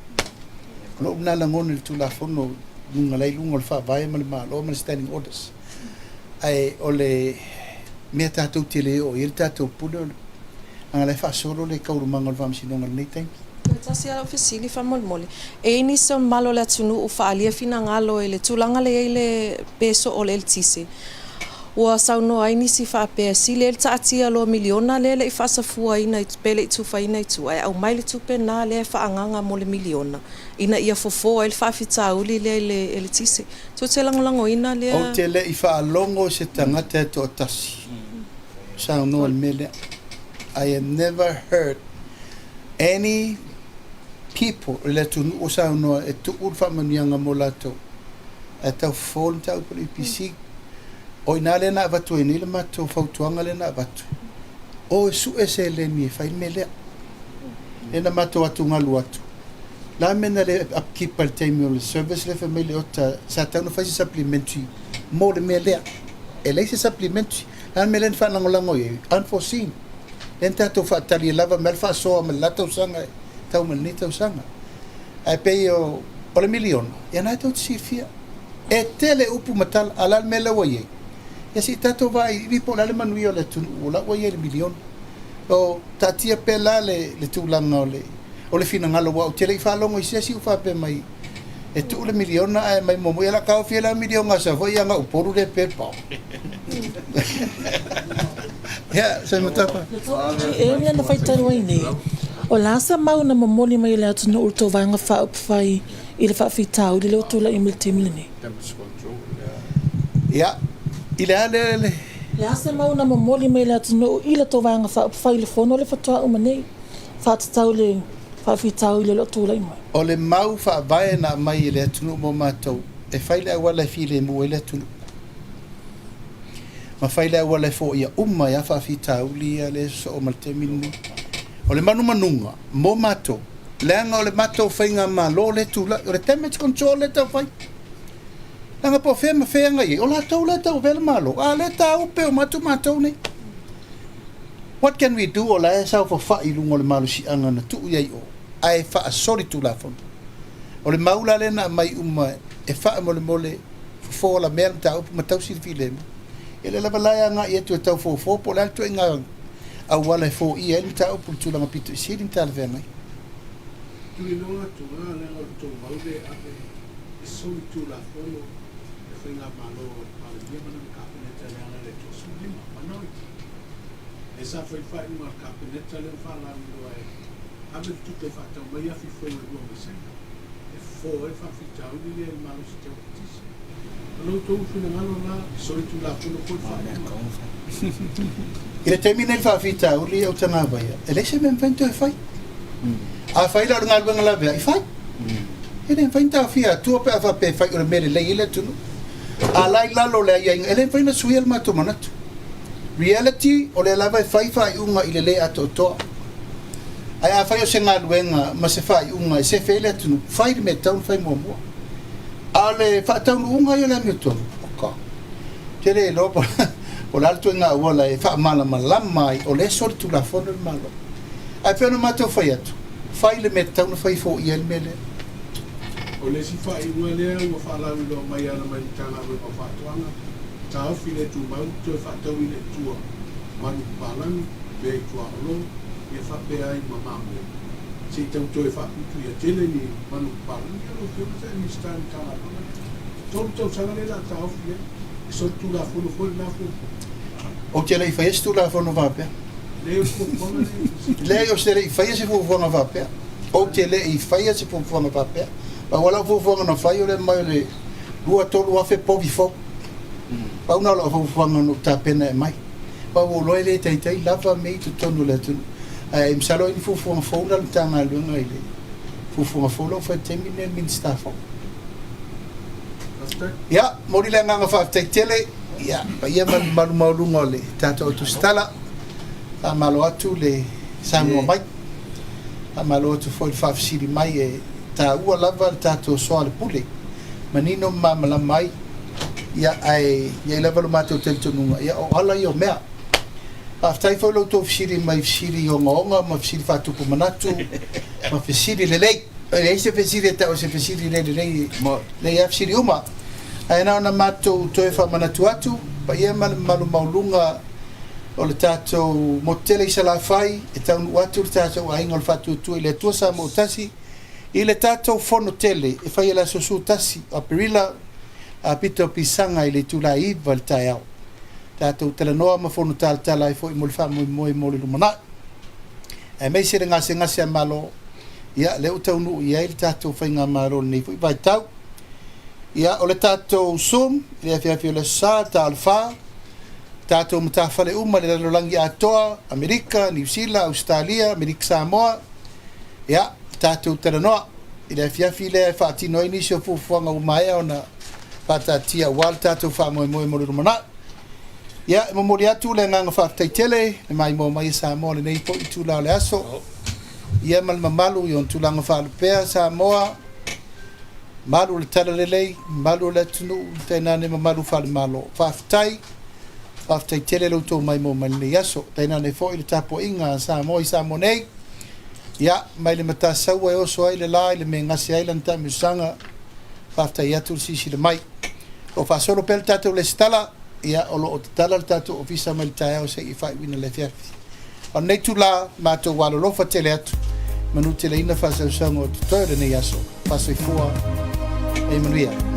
Lo una la ngone le tula fono lunga lai lunga le whaavai ma le malo ma le standing orders. Ai o le mea tātou te leo o iri tātou pune o le anga le whaasoro le kaurumanga le whamsinonga le nei taimi. Tasi ala ofisili whamolmole. E ini son malo le atunu u whaalia fina ngalo e le tūlanga le eile peso o le el tise. Ua sauno ai nisi whaapea si le taatia lo miliona le i whasafua ina i pele i tuwha ina i tu. Ai au mai le tupe nā le whaanganga mo le miliona. Ina ia fofo ai le whaafita uli le le tise. So te langolango ina le... O te le i whaalongo se tangata to tasi. Sauno al mele. I have never heard any people le tunu o sauno e tu urfa manianga mo lato. E tau fōl tau poli pisi. O ina le na avatu e nile mato fautuanga le na avatu. O su e se le mi e fai me lea. Le na mato atu ngalu atu. La mena le upkeep al taimi o le service le family o ta sa tau fai supplementary mo le me lea. E leise supplementary. An me len fa langolango e unforeseen. Len tato fa tali lava mel fa soa me lata usanga tau me nita usanga. Ai pei o le miliona. Ia nai tau tisi fia. E tele upu matal alal mele wa ye. Ya si tato vai ripo la le manui o le tunu la wa ye le miliona. O tatia pela le tūlanga o le fina ngalo wa o tele i whalongo i sia si ufa pe mai. E tu le miliona e mai momo ia la kao fia la miliona sa voi anga uporu le pe pao. Ya, sa matapa. E mea na whaitaru ai nei. O lasa mau na mamoni mai le atu no urto vanga wha upwhai i le whaafitau i le leo tula i miltimile nei. Ya, i le ale. Lasa mau na mamoni mai le atu no i le to vanga wha upwhai le whono le whatua uma nei. Whaatatau le whaafitau i le leo tula i mai. O le mau whaavae na mai i le atunu mo mātou. E whaile awa lai file mua i le atunu. Ma whaile awa lai fo ia umma ia whaafitau li a le so o malteminu. O le manu manunga, mo mātou. Leanga o le mātou whainga mā lo le tula. O le damage control le tau whai. Langa po whea ma whea ngai. O la tau le tau vela mālo. A le tau pe o mātou nei. What can we do o la e sau whawhai lungo le mālo si anga na tuu iai o. Ai wha sori tu la whanu. O le maula le na mai uma e wha mole fo la mea ta upu matau si file. E le lava laia nga i atu e tau fo po le altu e ngā au wala fo i e ta upu tu langa pitu i siri ta le vengai. Tui noa tu ngā lenga o tō maude ake e sori tu la whanu e whainga malo pale dia mana kapeneta leanga le tō sulima manoi. E sa whai uma kapeneta le whala milo e ame tupe whatau mai afi whainga rua masena. E fo e whawhitau ni le malo si te wakatisi. Alo tō whina ngalo la sori tu la whanu koi whanu. I le termina il whawhitau li au tanga vaia. E leise me mwhainto e whai. A whai la runga luenga la vea, i whai. E le mwhainta whia, tua pe a whape whai ura mere lei ile tunu. A lai lalo le ia inga, e le mwhaina sui al mato manatu. Reality o le lava e whai unga i le le ato toa. Ai a whai o se ngā luenga, ma se whai unga, e se whele tunu, whai me taun whai mua mua. A le whaataunu unga i le mi tonu. Oka. Te le lopo, o le altu ngā uala e wha malama lamai, o le sori tu la whonu malo. Ai pe no mato fai atu. Fai le meta no fai fo ia mele. O le si wha i ua lea ua wha lau ilo mai ana mai tanga ue ma whatuanga. Ta awhi le tu mau toi whatau i le tua manu palangi, bea i tua alo, ia whapea ai ma mamu. Se tau toi whaputu ia tele ni manu palangi, alo whio te ni stani tanga alo. Tau sanga le la ta awhi e, i so tu la fono fono la fono. O te lei fai stu la fono vape. Leo fuafuanga le. Lei o se lei fai se fuafuanga vape. O te lei fai se fuafuanga vape. Pa wala fuafuanga na fai o le mai le lua tolu afe povi fo. Pa una la fuafuanga no ta pena e mai. Pa o loe le taitai lava mei tu tonu le tunu. Ai msalo ni fuafuanga fo na le tanga luenga ile. Fuafuanga fo lo fa temine min stafo. Ya, mori le nganga fa tele. Ya, pa ia malu malu ngole. Tato tu stala. A malo atu le sango mai. A malo atu foi fa siri mai e ta ua lava tato soa le pule. Manino mamala mai. Ya ai ia lava lo mato teltonunga. Ya o ala yo mea. Aftai foi lo to siri mai siri onga ma siri fa tupu manatu. Ma siri le lei. E se siri ta o se siri le lei. Le ia siri uma. Ai na na mato to e fa manatu atu. Pa ia malu maulunga o le tatou motele i sala fai e taunu atu le tatou ainga o le fatutu i le atua sa mo tasi i le tatou fono tele e fai la sosu tasi a perila a pito pisanga i le tula iwa le tai au tatou telenoa ma fono tala i fo i mo le fa mo le lumana e mei se ngase a malo ia le utaunu ia i le tatou fai ngā maro nei fo i vai tau ia o le tatou sum i le afiafi o le sa ta alfa tatou matafale uma le lalolangi atoa Amerika, New Zealand, Australia, Amerika Samoa ia tatou talanoa i le afiafi le whaatino i nisi o fufuanga umaea o na whaatatia wal tatou whaamoemoe mo le rumana ia e momori atu le nganga whaaftaitele le mai mo mai Samoa le nei po i tūlao le aso ia malmamalu i on tūlanga whaalupea Samoa malu le tala lelei malu le tunu tainane mamalu whaale malo whaaftai after tele lo to mai mo mali yaso taina ne fo ile tapo inga sa mo nei ya mai le mata sa wa o so ile la ile me ngasi island ta musanga after ya tu si le mai o fa solo pel tato le stala ya o lo tala tato ofisa mal ta o se ifa wina le fia on nei tu la ma to wa lo fa tele atu manu tele ina fa sa so mo to ne yaso fa so fo e manuia